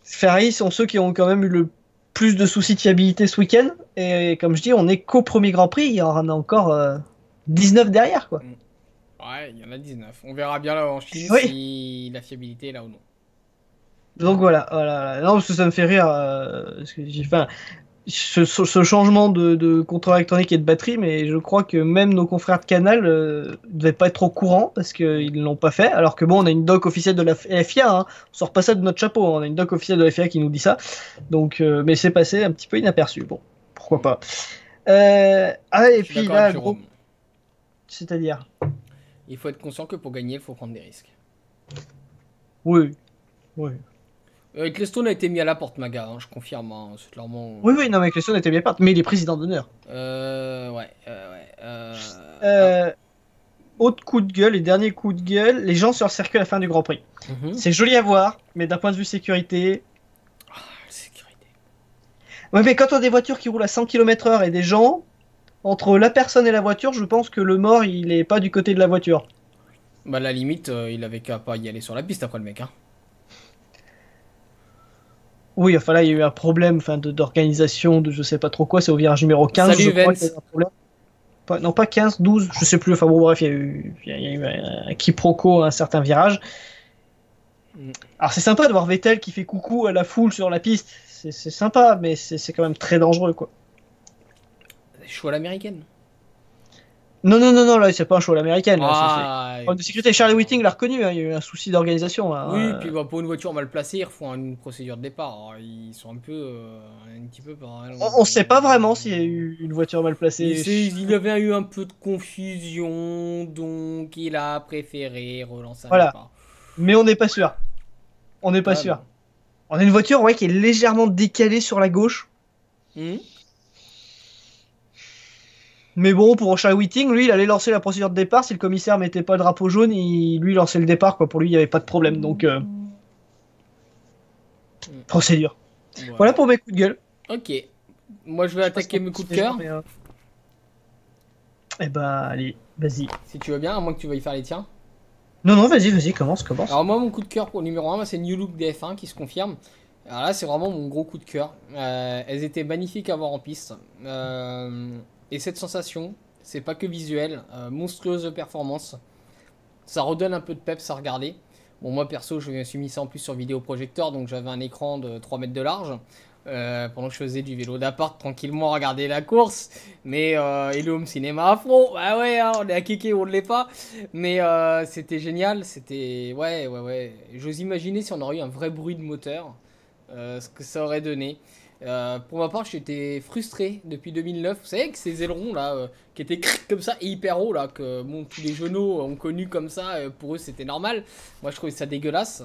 Ferrari sont ceux qui ont quand même eu le plus de soucis de fiabilité ce week-end. Et comme je dis, on est qu'au premier Grand Prix, il y en a encore 19 derrière, quoi. Ouais, il y en a 19. On verra bien là en Chine si la fiabilité est là ou non. Donc voilà. Non, parce que ça me fait rire. Parce que enfin, ce changement de contrôleur électronique et de batterie, mais je crois que même nos confrères de Canal ne devaient pas être au courant parce qu'ils ne l'ont pas fait. Alors que bon, on a une doc officielle de la FIA, hein, on sort pas ça de notre chapeau, hein, on a une doc officielle de la FIA qui nous dit ça. Donc, mais c'est passé un petit peu inaperçu. Bon, pourquoi pas. Et puis là, gros. C'est-à-dire il faut être conscient que pour gagner, il faut prendre des risques. Oui. Ecclestone a été mis à la porte, Maga, hein, je confirme, hein, c'est clairement... Oui, non, mais Ecclestone était bien parti, mais il est président d'honneur. Autre coup de gueule et dernier coup de gueule, les gens sur le circuit à la fin du Grand Prix. C'est joli à voir, mais d'un point de vue sécurité... sécurité. Ouais, mais quand on a des voitures qui roulent à 100 km/h et des gens, entre la personne et la voiture, je pense que le mort, il est pas du côté de la voiture. Bah, à la limite, il avait qu'à pas y aller sur la piste après le mec, hein. Oui, enfin là, il y a eu un problème d'organisation, de je sais pas trop quoi, c'est au virage numéro 15. Salut, je crois Vance. qu'il y a eu un problème. Non, pas 15, 12, je sais plus. Enfin bon, bref, il y a eu un quiproquo à un certain virage. Alors c'est sympa de voir Vettel qui fait coucou à la foule sur la piste. C'est sympa, mais c'est quand même très dangereux, quoi. Choix à l'américaine. Non, là, c'est pas un show à l'américaine. Ah, de sécurité, Charlie Whiting l'a reconnu, hein, il y a eu un souci d'organisation. Hein, oui, puis bah, pour une voiture mal placée, ils refont une procédure de départ. Alors, ils sont un petit peu... On sait pas vraiment s'il y a eu une voiture mal placée. Il avait eu un peu de confusion, donc il a préféré relancer un voilà. départ. Mais on n'est pas sûr. On n'est pas sûr. On a une voiture qui est légèrement décalée sur la gauche. Mais bon, pour Charlie Whiting, lui, il allait lancer la procédure de départ. Si le commissaire mettait pas le drapeau jaune, lui lançait le départ, quoi. Pour lui, il n'y avait pas de problème. Donc, procédure. Ouais. Voilà pour mes coups de gueule. Ok. Moi, je vais attaquer mes coups de cœur. Eh ben, allez, vas-y. Si tu veux bien, à moins que tu veuilles faire les tiens. Non, vas-y, commence. Alors moi, mon coup de cœur pour le numéro 1, c'est New Look DF1 qui se confirme. Alors là, c'est vraiment mon gros coup de cœur. Elles étaient magnifiques à voir en piste. Et cette sensation, c'est pas que visuel, monstrueuse performance. Ça redonne un peu de peps à regarder. Bon, moi perso, je me suis mis ça en plus sur vidéoprojecteur, donc j'avais un écran de 3 mètres de large. Pendant que je faisais du vélo d'appart, tranquillement regarder la course. Mais et le home cinéma à fond. Ah ouais, hein, on est à kéké, on ne l'est pas. Mais c'était génial, c'était... Ouais. J'ose imaginer si on aurait eu un vrai bruit de moteur, ce que ça aurait donné. Pour ma part, j'étais frustré depuis 2009. Vous savez que ces ailerons là, qui étaient comme ça et hyper hauts là, que bon, tous les genoux ont connu comme ça, pour eux c'était normal. Moi je trouvais ça dégueulasse.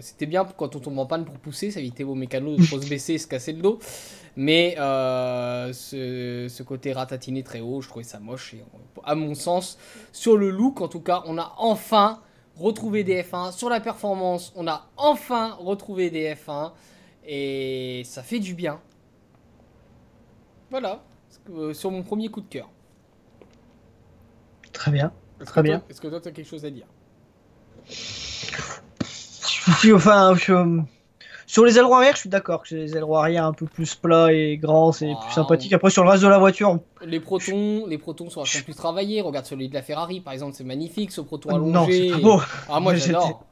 C'était bien quand on tombe en panne pour pousser, ça évitait vos mécanos de trop se baisser et se casser le dos. Mais ce côté ratatiné très haut, je trouvais ça moche. Et à mon sens, sur le look en tout cas, on a enfin retrouvé des F1. Sur la performance, on a enfin retrouvé des F1. Et ça fait du bien. Voilà. Sur mon premier coup de cœur. Très bien. Très bien. Est-ce que toi, tu as quelque chose à dire? Enfin, sur les ailerons arrière, je suis d'accord. Les ailerons arrière un peu plus plats et grands, c'est plus sympathique. Après, sur le reste de la voiture... Les protons sont vachement plus travaillés. Regarde celui de la Ferrari, par exemple, c'est magnifique. Ce proton allongé. Non, c'est pas beau. Ah, moi, j'adore.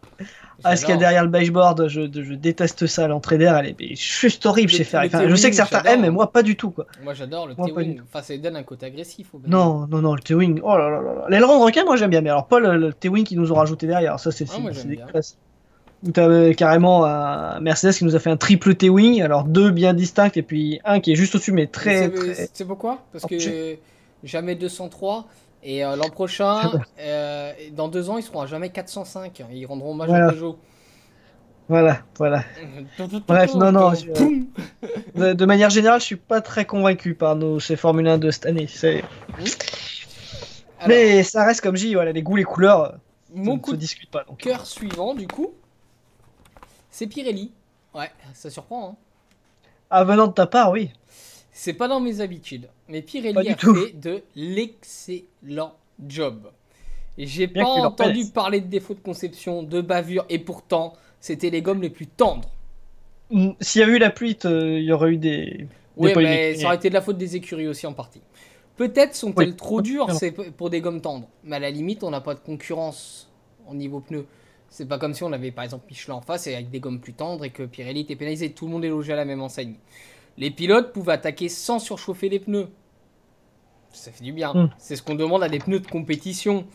Ce qu'il y a derrière le dashboard, je déteste ça. L'entrée d'air, elle est juste horrible chez Ferrari. Enfin, je sais que certains aiment, mais moi pas du tout, quoi. Moi j'adore le T-Wing. Enfin, ça donne un côté agressif. Non, le T-Wing. Oh là là là là. L'aileron de requin, moi j'aime bien, mais alors pas le T-Wing qu'ils nous ont rajouté derrière. Ça, c'est dégueulasse. T'as carrément un Mercedes qui nous a fait un triple T-Wing, alors deux bien distincts et puis un qui est juste au-dessus, mais très. C'est pourquoi? Parce que jamais 203. Et l'an prochain, dans 2 ans, ils seront à jamais 405. Ils rendront hommage à Peugeot. Voilà. Bref, non. De manière générale, je suis pas très convaincu par ces Formule 1 de cette année. Mais ça reste comme je dis, voilà, les goûts, les couleurs, mon ça se discute pas. Donc. Cœur suivant, du coup, c'est Pirelli. Ouais, ça surprend. Hein. Ah, venant de ta part, oui. C'est pas dans mes habitudes, mais Pirelli a fait de l'excellent job. Et j'ai pas entendu parler de défaut de conception, de bavure, et pourtant, c'était les gommes les plus tendres. S'il y avait eu la pluie, il y aurait eu des oui, mais ça aurait été de la faute des écuries aussi en partie. Peut-être sont-elles trop dures pour des gommes tendres, mais à la limite, on n'a pas de concurrence au niveau pneus. C'est pas comme si on avait par exemple Michelin en face et avec des gommes plus tendres et que Pirelli était pénalisé. Tout le monde est logé à la même enseigne. Les pilotes pouvaient attaquer sans surchauffer les pneus. Ça fait du bien. C'est ce qu'on demande à des pneus de compétition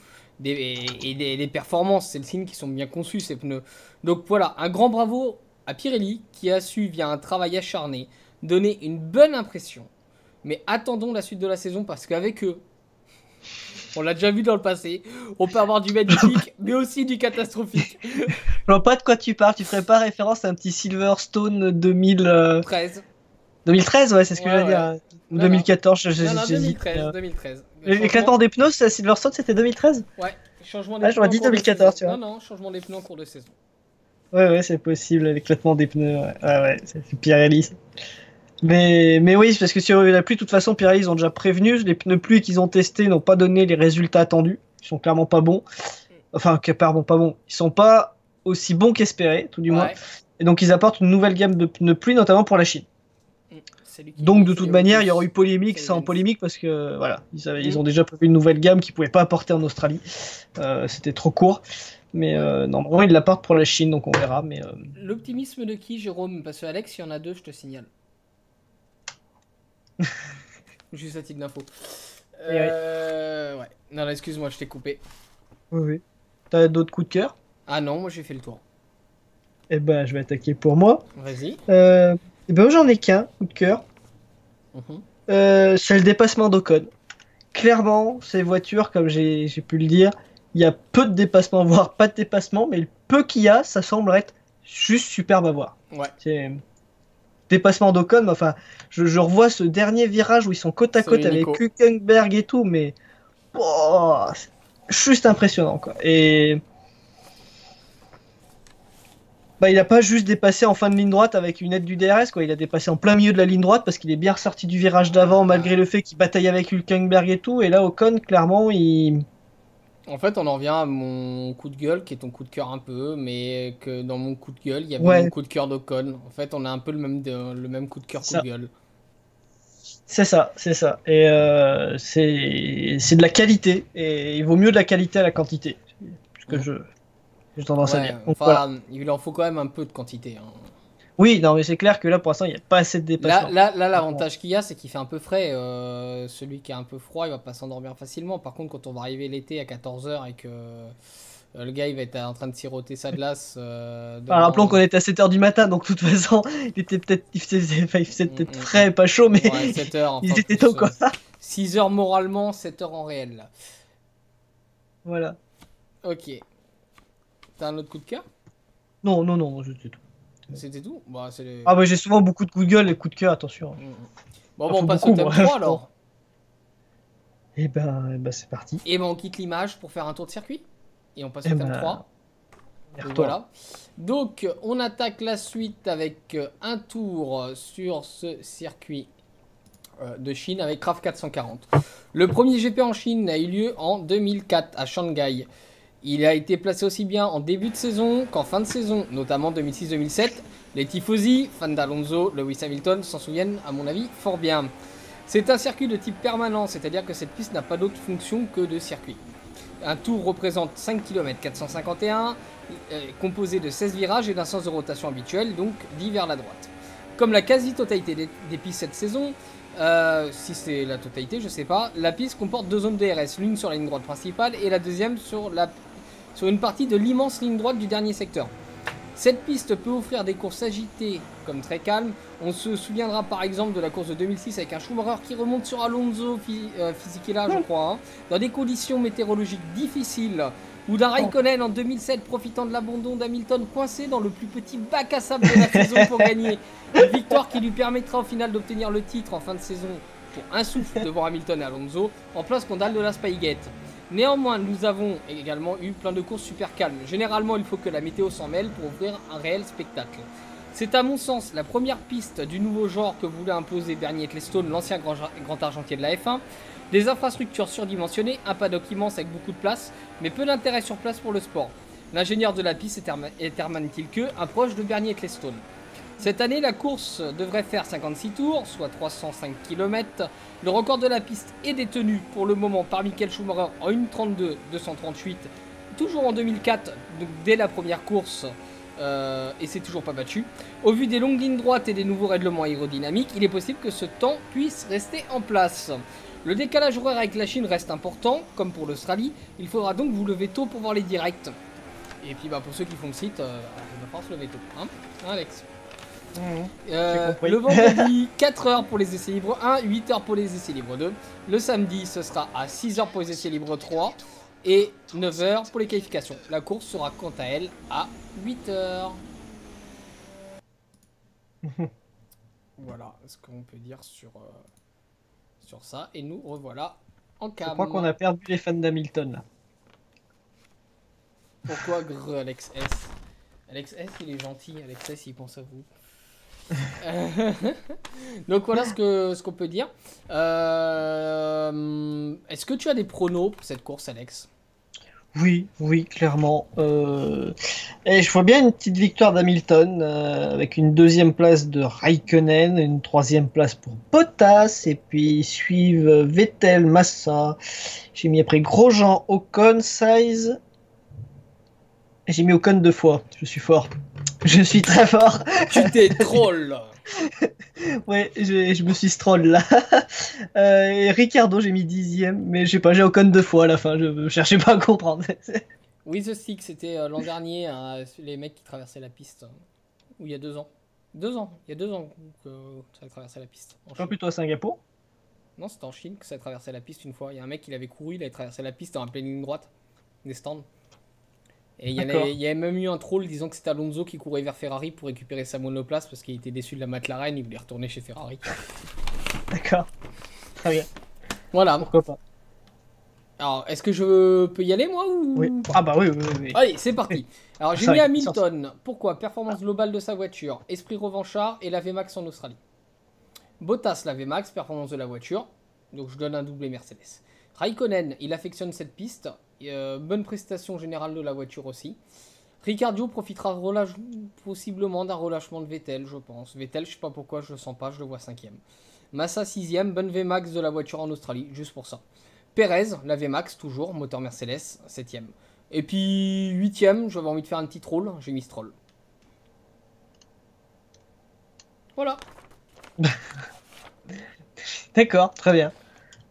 et des performances. C'est le signe qu'ils sont bien conçus, ces pneus. Donc voilà, un grand bravo à Pirelli qui a su, via un travail acharné, donner une bonne impression. Mais attendons la suite de la saison parce qu'avec eux, on l'a déjà vu dans le passé, on peut avoir du magnifique, mais aussi du catastrophique. Je vois pas de quoi tu parles. Tu ferais pas référence à un petit Silverstone 2013 2013, ouais, c'est ce que j'allais dire. 2014, non, 2013. L'éclatement des pneus, Silverstone, c'était 2013 ? Ouais, changement des pneus. J'aurais dit 2014, tu vois. Non, changement des pneus en cours de saison. Ouais, c'est possible, l'éclatement des pneus. Ouais, c'est Pirelli. Mais oui, parce que sur la pluie, de toute façon, Pirelli, ils ont déjà prévenu. Les pneus pluie qu'ils ont testés n'ont pas donné les résultats attendus. Ils sont clairement pas bons. Enfin, pas bons. Ils sont pas aussi bons qu'espérés, tout du moins. Et donc, ils apportent une nouvelle gamme de pneus pluie, notamment pour la Chine. Donc de toute manière, il y aurait eu polémique sans polémique parce que voilà, ils ont déjà prévu une nouvelle gamme qu'ils pouvaient pas apporter en Australie. C'était trop court. Mais normalement, ils l'apportent pour la Chine, donc on verra. Mais l'optimisme de qui, Jérôme? Parce que Alex, il y en a 2, je te signale. Juste à titre d'info. Ouais. Non, excuse-moi, je t'ai coupé. Oui. T'as d'autres coups de cœur? Ah non, moi j'ai fait le tour. Eh ben, je vais attaquer pour moi. Vas-y. Eh ben, j'en ai qu'un coup de cœur. C'est le dépassement d'Ocon. Clairement, ces voitures, comme j'ai pu le dire, il y a peu de dépassements, voire pas de dépassement, mais le peu qu'il y a, ça semble être juste superbe à voir. Ouais. C'est dépassement d'Ocon, enfin, je revois ce dernier virage où ils sont côte à côte avec Hülkenberg et tout, mais c'est juste impressionnant, quoi. Et il a pas juste dépassé en fin de ligne droite avec une aide du DRS, quoi. Il a dépassé en plein milieu de la ligne droite parce qu'il est bien ressorti du virage d'avant malgré le fait qu'il bataille avec Hülkenberg et tout. Et là, Ocon, clairement, En fait, on en revient à mon coup de gueule, qui est ton coup de cœur un peu, mais que dans mon coup de gueule, il y avait mon coup de cœur d'Ocon. En fait, on a un peu le même coup de cœur, coup de gueule. C'est ça. Et c'est de la qualité. Et il vaut mieux de la qualité à la quantité. Ce que j'ai tendance à dire. Donc, voilà. Il en faut quand même un peu de quantité. Hein. Oui, non, mais c'est clair que là, pour l'instant, il n'y a pas assez de dépassement. Là, l'avantage qu'il y a, c'est qu'il fait un peu frais. Celui qui est un peu froid, il va pas s'endormir facilement. Par contre, quand on va arriver l'été à 14h et que Le gars, il va être en train de siroter sa glace. Rappelons qu'on était à 7h du matin, donc de toute façon, il faisait peut-être frais, pas chaud, mais ouais, 7 heures, enfin, ils étaient tôt, quoi. 6 heures moralement, 7 heures en réel, là. Voilà. Ok. T'as un autre coup de cœur? Non, c'était tout. C'était tout? Bah, Ah bah j'ai souvent beaucoup de coups de gueule et coups de cœur, attention. Bon, on passe au thème 3 alors. Et ben c'est parti. Et ben on quitte l'image pour faire un tour de circuit. Et on passe au thème 3. Donc, voilà. Donc on attaque la suite avec un tour sur ce circuit de Chine avec Craft 440. Le premier GP en Chine a eu lieu en 2004 à Shanghai. Il a été placé aussi bien en début de saison qu'en fin de saison, notamment 2006-2007. Les tifosi, fans d'Alonso, Lewis Hamilton s'en souviennent à mon avis fort bien. C'est un circuit de type permanent, c'est-à-dire que cette piste n'a pas d'autre fonction que de circuit. Un tour représente 5 km 451, composé de 16 virages et d'un sens de rotation habituel, donc 10 vers la droite. Comme la quasi-totalité des pistes cette saison, si c'est la totalité, je sais pas, la piste comporte 2 zones DRS, l'une sur la ligne droite principale et la deuxième sur une partie de l'immense ligne droite du dernier secteur. Cette piste peut offrir des courses agitées comme très calmes. On se souviendra par exemple de la course de 2006 avec un Schumacher qui remonte sur Alonso Fisichella, je crois, dans des conditions météorologiques difficiles. Ou d'un Raikkonen en 2007 profitant de l'abandon d'Hamilton coincé dans le plus petit bac à sable de la saison pour gagner. Une victoire qui lui permettra au final d'obtenir le titre en fin de saison pour un souffle devant Hamilton et Alonso en plein scandale de la Spygate. Néanmoins, nous avons également eu plein de courses super calmes. Généralement, il faut que la météo s'en mêle pour offrir un réel spectacle. C'est à mon sens la première piste du nouveau genre que voulait imposer Bernie Ecclestone, l'ancien grand argentier de la F1. Des infrastructures surdimensionnées, un paddock immense avec beaucoup de place, mais peu d'intérêt sur place pour le sport. L'ingénieur de la piste est Herman Tilke, un proche de Bernie Ecclestone. Cette année, la course devrait faire 56 tours, soit 305 km. Le record de la piste est détenu pour le moment par Michael Schumacher en 1:32.238, toujours en 2004, donc dès la première course, et c'est toujours pas battu. Au vu des longues lignes droites et des nouveaux règlements aérodynamiques, il est possible que ce temps puisse rester en place. Le décalage horaire avec la Chine reste important, comme pour l'Australie. Il faudra donc vous lever tôt pour voir les directs. Et puis pour ceux qui font le site, il va falloir se lever tôt. Hein, Alex? Le vendredi, 4h pour les essais libres 1, 8h pour les essais libres 2. Le samedi, ce sera à 6h pour les essais libres 3 et 9h pour les qualifications. La course sera quant à elle à 8h. Voilà ce qu'on peut dire sur ça. Et nous revoilà en cam. Je crois qu'on a perdu les fans d'Hamilton là. Pourquoi Alex S? Alex S, il est gentil. Alex S, il pense à vous. Donc voilà ce qu'on peut dire. Est-ce que tu as des pronos pour cette course, Alex? Oui, clairement. Et je vois bien une petite victoire d'Hamilton avec une 2e place de Raikkonen, une 3e place pour Bottas, et puis suivent Vettel, Massa. J'ai mis après Grosjean, Ocon, Sainz. Et j'ai mis Ocon 2 fois. Je suis fort. Je suis très fort. Tu t'es troll. Ouais, je me suis stroll là. Et Ricardo, j'ai mis 10e, mais je sais pas, j'ai Ocon 2 fois à la fin, je cherchais pas à comprendre. Oui, The Stick, c'était l'an dernier, hein, les mecs qui traversaient la piste. Ou il y a 2 ans. 2 ans, il y a 2 ans que ça a traversé la piste. Pas plutôt à Singapour? Non, c'était en Chine que ça a traversé la piste une fois. Il y a un mec qui l'avait couru, il avait traversé la piste en pleine ligne droite, des stands. Et il y avait même eu un troll disant que c'était Alonso qui courait vers Ferrari pour récupérer sa monoplace parce qu'il était déçu de la McLaren, il voulait retourner chez Ferrari. D'accord. Très bien. Voilà. Pourquoi pas. Alors, est-ce que je peux y aller moi ou... Oui. Ah bah oui. Allez, c'est parti. Alors, j'ai mis Hamilton. Pourquoi? Performance globale de sa voiture, esprit revanchard et la VMAX en Australie. Bottas, la VMAX, performance de la voiture. Donc, je donne un doublé Mercedes. Raikkonen, il affectionne cette piste. Bonne prestation générale de la voiture aussi. Ricciardo profitera possiblement d'un relâchement de Vettel, je pense. Vettel, je sais pas pourquoi, je le sens pas, je le vois 5ème. Massa 6ème, bonne VMAX de la voiture en Australie, juste pour ça. Perez, la VMAX, toujours, moteur Mercedes, 7ème. Et puis 8ème, j'avais envie de faire un petit troll, j'ai mis Stroll. Voilà. D'accord, très bien.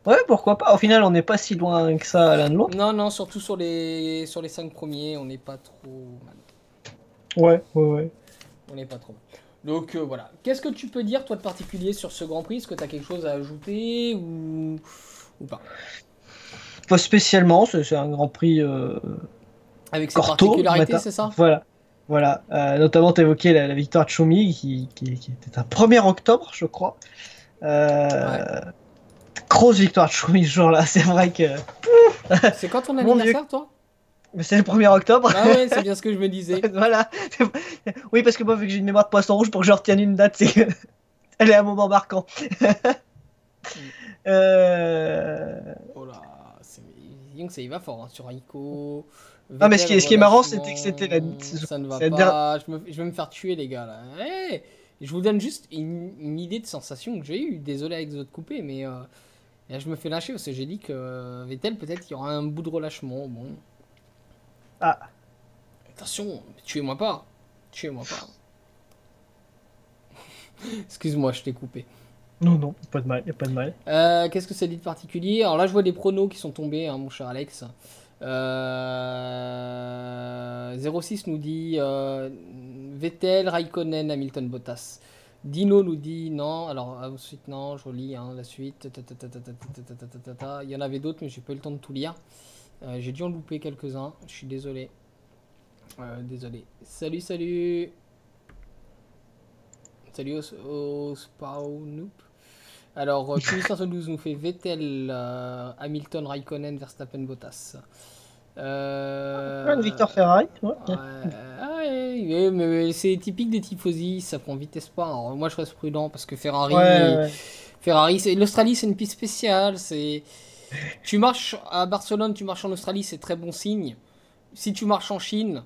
Ouais, pourquoi pas. Au final, on n'est pas si loin que ça l'un de l'autre. Non, non, surtout sur les 5 premiers, on n'est pas trop mal. Ouais, ouais, ouais. On n'est pas trop mal. Donc voilà. Qu'est-ce que tu peux dire, toi, de particulier sur ce Grand Prix? Est-ce que tu as quelque chose à ajouter ou pas? Pas spécialement, c'est un Grand Prix Avec ses corto. particularités, c'est ça? Voilà. Voilà. Notamment, tu évoqué la victoire de Schumi, qui était un 1er octobre, je crois. Ouais. Grosse victoire de Schumi ce jour-là. C'est vrai que. C'est quand ton Mon anniversaire, toi? Mais c'est le 1er octobre. Ah ouais, c'est bien ce que je me disais. Voilà. Oui, parce que moi, vu que j'ai une mémoire de poisson rouge, pour que je retienne une date, c'est elle est un moment marquant. Oh là, disons que ça y va fort hein, sur Rico. Non, mais ce Vettel, qui est marrant, relâchement, c'était que c'était la. ça ne va c'est la pas. Je vais me faire tuer, les gars, là. Hey, je vous donne juste une idée de sensation que j'ai eue. Désolé avec votre coupé, mais là, je me fais lâcher parce que j'ai dit que Vettel, peut-être, il y aura un bout de relâchement. Bon. Ah. Attention, tuez-moi pas. Tuez-moi pas. Excuse-moi, je t'ai coupé. Non, non, pas de mal, y a pas de mal. Qu'est-ce que ça dit de particulier? Alors là, je vois des pronos qui sont tombés, hein, mon cher Alex. 06 nous dit Vettel, Raikkonen, Hamilton, Bottas. Dino nous dit non. Alors ensuite, non, je relis hein, la suite. Il y en avait d'autres, mais j'ai pas eu le temps de tout lire. J'ai dû en louper quelques-uns. Je suis désolé. Désolé. Salut, salut. Salut au Spawnoop. Alors, Kimi 512 nous fait Vettel, Hamilton, Raikkonen, Verstappen, Bottas. Victor Ferrari, ouais. Ouais, mais c'est typique des tifosi, ça prend vite espoir. Alors, moi, je reste prudent parce que Ferrari, l'Australie, c'est une piste spéciale. Tu marches à Barcelone, tu marches en Australie, c'est très bon signe. Si tu marches en Chine,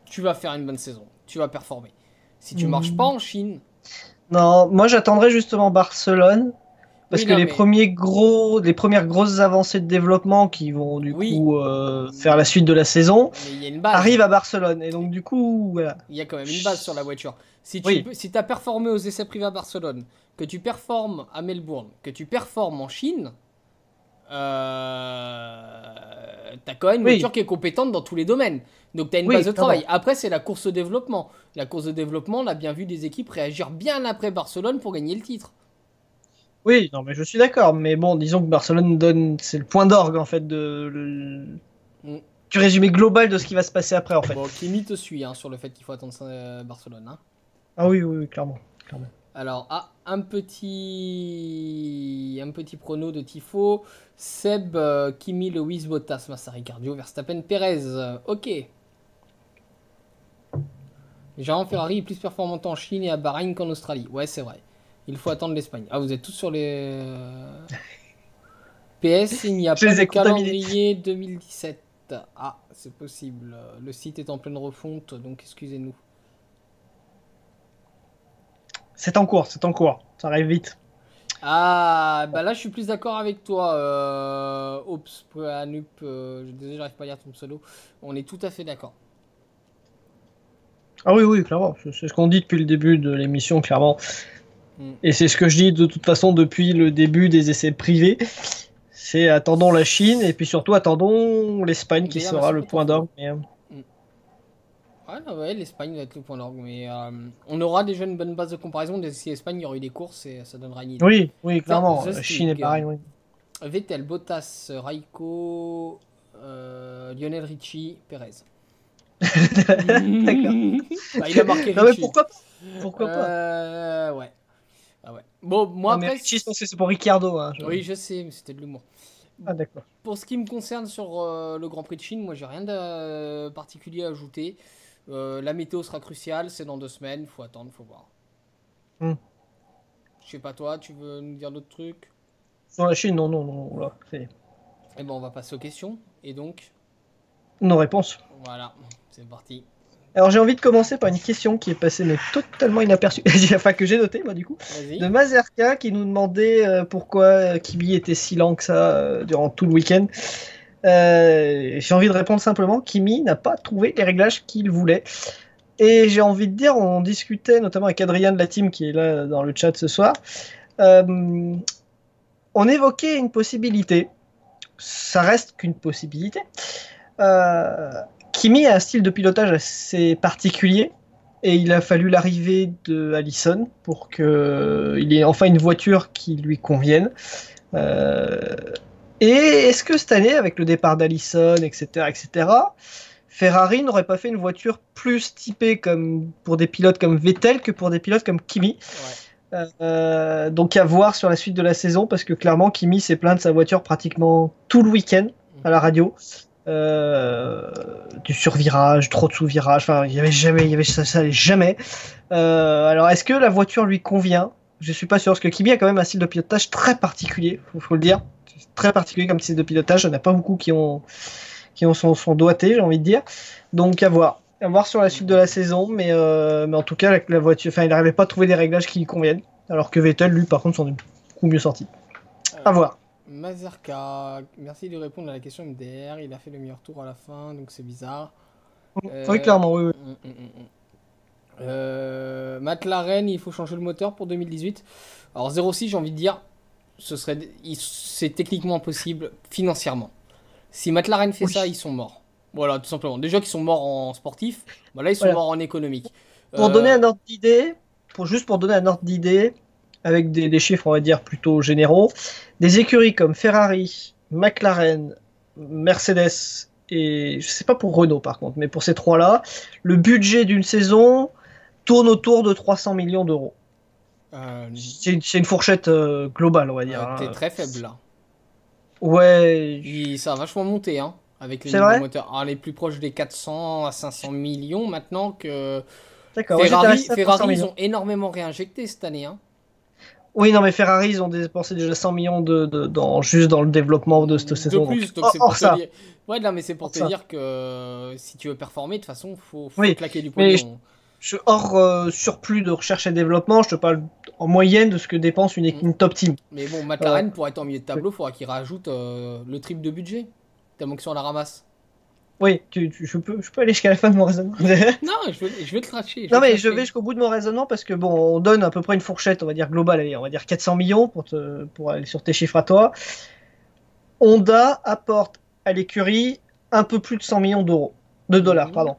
tu vas faire une bonne saison, tu vas performer. Si tu marches pas en Chine. Non, moi j'attendrais justement Barcelone. Parce que les premières grosses avancées de développement qui vont du coup faire la suite de la saison arrivent à Barcelone. Et donc du coup, voilà. Il y a quand même une base sur la voiture. Si tu as performé aux essais privés à Barcelone, que tu performes à Melbourne, que tu performes en Chine, t'as quand même une voiture qui est compétente dans tous les domaines. Donc t'as une base de travail. Après, c'est la course au développement. La course de développement, on a bien vu des équipes réagir bien après Barcelone pour gagner le titre. Oui, non, mais je suis d'accord. Mais bon, disons que Barcelone c'est le point d'orgue en fait du résumé global de ce qui va se passer après en fait. Bon, Kimi te suit hein, sur le fait qu'il faut attendre Barcelone. Hein. Ah oui, clairement. Alors, un petit prono de Tifo. Seb, Kimi, Lewis, Bottas, Massa, Ricciardo, Verstappen, Perez. Ok. Jean Ferrari est plus performante en Chine et à Bahreïn qu'en Australie. Ouais, c'est vrai. Il faut attendre l'Espagne. Ah, vous êtes tous sur les... PS, il n'y a pas de calendrier 2017. Ah, c'est possible. Le site est en pleine refonte, donc excusez-nous. C'est en cours. Ça arrive vite. Ah, bah là je suis plus d'accord avec toi. Ops, Anup, désolé, j'arrive pas à lire ton pseudo. On est tout à fait d'accord. Ah oui, clairement. C'est ce qu'on dit depuis le début de l'émission, clairement. Et c'est ce que je dis de toute façon depuis le début des essais privés. C'est attendons la Chine et puis surtout attendons l'Espagne qui sera le point d'orgue. Ouais, l'Espagne va être le point d'orgue, mais on aura déjà une bonne base de comparaison. Si l'Espagne, il y aurait eu des courses et ça donnera une idée. Oui, clairement. Chine est pareil, oui. Vettel, Bottas, Raikko, Lionel Richie, Perez. D'accord. Bah, il a marqué Richie. Non, mais pourquoi pas Ouais. Ah ouais. Bon, moi après. Richie, je pense que c'est pour Ricciardo. Hein, Oui, je sais, mais c'était de l'humour. Ah, d'accord. Pour ce qui me concerne sur le Grand Prix de Chine, moi j'ai rien de particulier à ajouter. La météo sera cruciale, c'est dans 2 semaines, faut attendre, faut voir. Je sais pas toi, tu veux nous dire d'autres trucs? Dans la Chine, non. Là, Eh ben on va passer aux questions, et donc nos réponses. Voilà, c'est parti. Alors j'ai envie de commencer par une question qui est passée mais totalement inaperçue, enfin que j'ai notée moi du coup, de Mazerka qui nous demandait pourquoi Kimi était si lent que ça durant tout le week-end. J'ai envie de répondre simplement, Kimi n'a pas trouvé les réglages qu'il voulait. Et j'ai envie de dire, on discutait notamment avec Adrien de la team qui est là dans le chat ce soir. on évoquait une possibilité. Ça reste qu'une possibilité. Kimi a un style de pilotage assez particulier et il a fallu l'arrivée de Allison pour qu'il ait enfin une voiture qui lui convienne. Et est-ce que cette année, avec le départ d'Allison, etc., Ferrari n'aurait pas fait une voiture plus typée comme pour des pilotes comme Vettel que pour des pilotes comme Kimi? Donc à voir sur la suite de la saison, parce que clairement Kimi s'est plaint de sa voiture pratiquement tout le week-end à la radio. Du survirage, trop de sous-virage, enfin ça allait jamais. Alors est-ce que la voiture lui convient? Je suis pas sûr, parce que Kimi a quand même un style de pilotage très particulier, faut le dire. C'est très particulier comme style de pilotage, il n'y en a pas beaucoup qui sont doigtés, j'ai envie de dire. Donc à voir sur la suite de la saison, mais en tout cas la voiture, enfin il n'arrivait pas à trouver des réglages qui lui conviennent, alors que Vettel lui par contre s'en est beaucoup mieux sorti. À voir. Mazerka, merci de répondre à la question MDR. Il a fait le meilleur tour à la fin, donc c'est bizarre. Oui, clairement, oui. McLaren, il faut changer le moteur pour 2018. Alors 0,6, j'ai envie de dire, c'est techniquement impossible financièrement. Si McLaren fait ça, ils sont morts. Voilà, tout simplement. Déjà qu'ils sont morts en sportif, bah là ils sont morts en économique. Pour donner un ordre d'idée, pour donner un ordre d'idée, avec des chiffres, on va dire, plutôt généraux, des écuries comme Ferrari, McLaren, Mercedes et je sais pas pour Renault par contre, mais pour ces trois-là, le budget d'une saison tourne autour de 300 millions d'euros. C'est une fourchette globale, on va dire. T'es très faible là. Ouais. Ça a vachement monté, hein, avec les nouveaux moteurs. Alors, on est plus proche des 400 à 500 millions maintenant que. D'accord. Ferrari, ils ont énormément réinjecté cette année, hein. Oui, non, mais Ferrari, ils ont dépensé déjà 100 millions juste dans le développement de cette saison. De plus, donc c'est pour te dire. Ouais, non, mais c'est pour te dire que si tu veux performer, de toute façon, faut claquer du pognon. Hors surplus de recherche et développement, je te parle en moyenne de ce que dépense une top team. Mais bon, McLaren, pour être en milieu de tableau, il faudra qu'il rajoute le triple de budget. Tellement que si on la ramasse. Oui, je peux aller jusqu'à la fin de mon raisonnement. Non, je vais te cracher. Je vais jusqu'au bout de mon raisonnement parce que bon, on donne à peu près une fourchette, on va dire globale, allez, on va dire 400 millions pour aller sur tes chiffres à toi. Honda apporte à l'écurie un peu plus de 100 millions de dollars, pardon.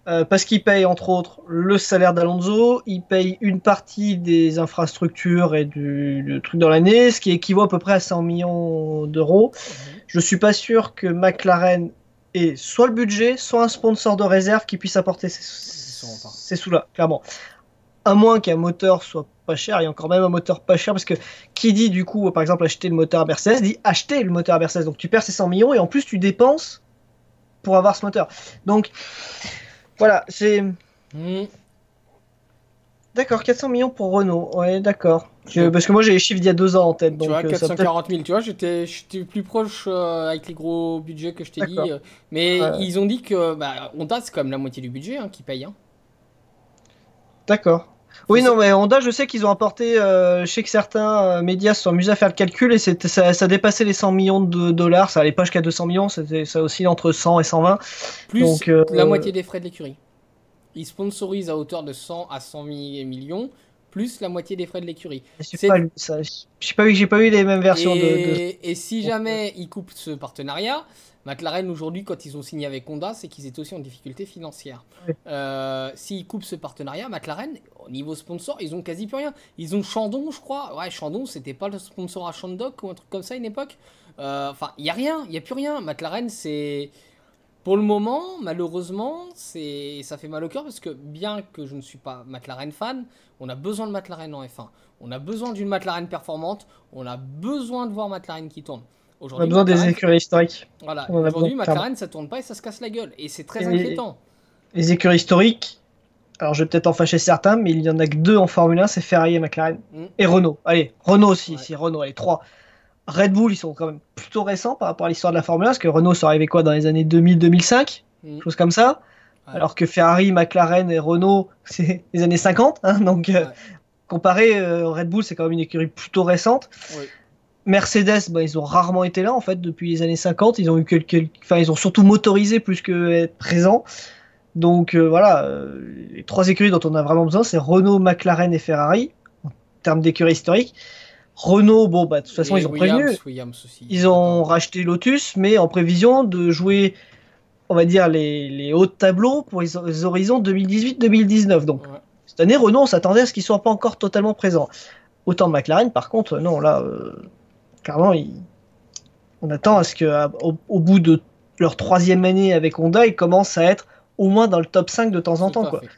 Parce qu'il paye entre autres le salaire d'Alonso, il paye une partie des infrastructures et du truc dans l'année, ce qui équivaut à peu près à 100 millions d'euros. Je suis pas sûr que McLaren ait soit le budget, soit un sponsor de réserve qui puisse apporter ces sous-là, clairement. À moins qu'un moteur soit pas cher, et encore même un moteur pas cher, parce que qui dit du coup, par exemple, acheter le moteur à Mercedes, dit acheter le moteur à Mercedes. Donc tu perds ces 100 millions et en plus tu dépenses pour avoir ce moteur. Donc voilà, c'est. D'accord, 400 millions pour Renault. Ouais, d'accord. Parce que moi j'ai les chiffres d'il y a 2 ans en tête. Tu vois, 440 000, tu vois, j'étais plus proche avec les gros budgets que je t'ai dit. Mais ils ont dit que Honda, c'est quand même la moitié du budget qui paye. Hein. D'accord. Oui, non, mais Honda, je sais qu'ils ont apporté. Je sais que certains médias se sont amusés à faire le calcul et ça dépassait les 100 millions de dollars. Ça allait pas jusqu'à 200 millions, ça oscille entre 100 et 120. Plus donc, la moitié des frais de l'écurie. Ils sponsorisent à hauteur de 100 à 100 millions, plus la moitié des frais de l'écurie. J'ai pas eu les mêmes versions et si jamais ils coupent ce partenariat, McLaren aujourd'hui, quand ils ont signé avec Honda, c'est qu'ils étaient aussi en difficulté financière. Oui. S'ils coupent ce partenariat, McLaren, au niveau sponsor, ils ont quasi plus rien. Ils ont Chandon, je crois. Ouais, Chandon, c'était pas le sponsor à Shandok ou un truc comme ça à une époque. Enfin, il n'y a rien, il n'y a plus rien. McLaren, c'est. Pour le moment, malheureusement, ça fait mal au cœur parce que bien que je ne suis pas McLaren fan, on a besoin de McLaren en F1. On a besoin d'une McLaren performante. On a besoin de voir McLaren qui tourne. On a besoin des écuries historiques. Voilà. Aujourd'hui, McLaren, ça tourne pas et ça se casse la gueule. Et c'est très inquiétant. Les écuries historiques, alors je vais peut-être en fâcher certains, mais il y en a que 2 en Formule 1, c'est Ferrari et McLaren. Et Renault. Allez, Renault aussi, si Renault, allez, 3. Red Bull, ils sont quand même plutôt récents par rapport à l'histoire de la Formule 1, parce que Renault, c'est arrivé quoi dans les années 2000-2005, chose comme ça. Ouais. Alors que Ferrari, McLaren et Renault, c'est les années 50. Hein, donc, comparé Red Bull, c'est quand même une écurie plutôt récente. Ouais. Mercedes, ils ont rarement été là en fait depuis les années 50. Ils ont eu ils ont surtout motorisé plus que être présents. Donc voilà, les 3 écuries dont on a vraiment besoin, c'est Renault, McLaren et Ferrari en termes d'écurie historique. Renault, bon, bah, de toute façon, Et ils ont prévenu. Williams aussi. Ils ont racheté Lotus, mais en prévision de jouer, on va dire, les hauts de tableau pour les horizons 2018-2019. Donc, Ouais. cette année, Renault, on s'attendait à ce qu'ils ne soient pas encore totalement présents. Autant McLaren, par contre, non, là, clairement, on attend à ce qu'au bout de leur 3e année avec Honda, ils commencent à être au moins dans le top 5 de temps en Tout temps, à quoi. fait.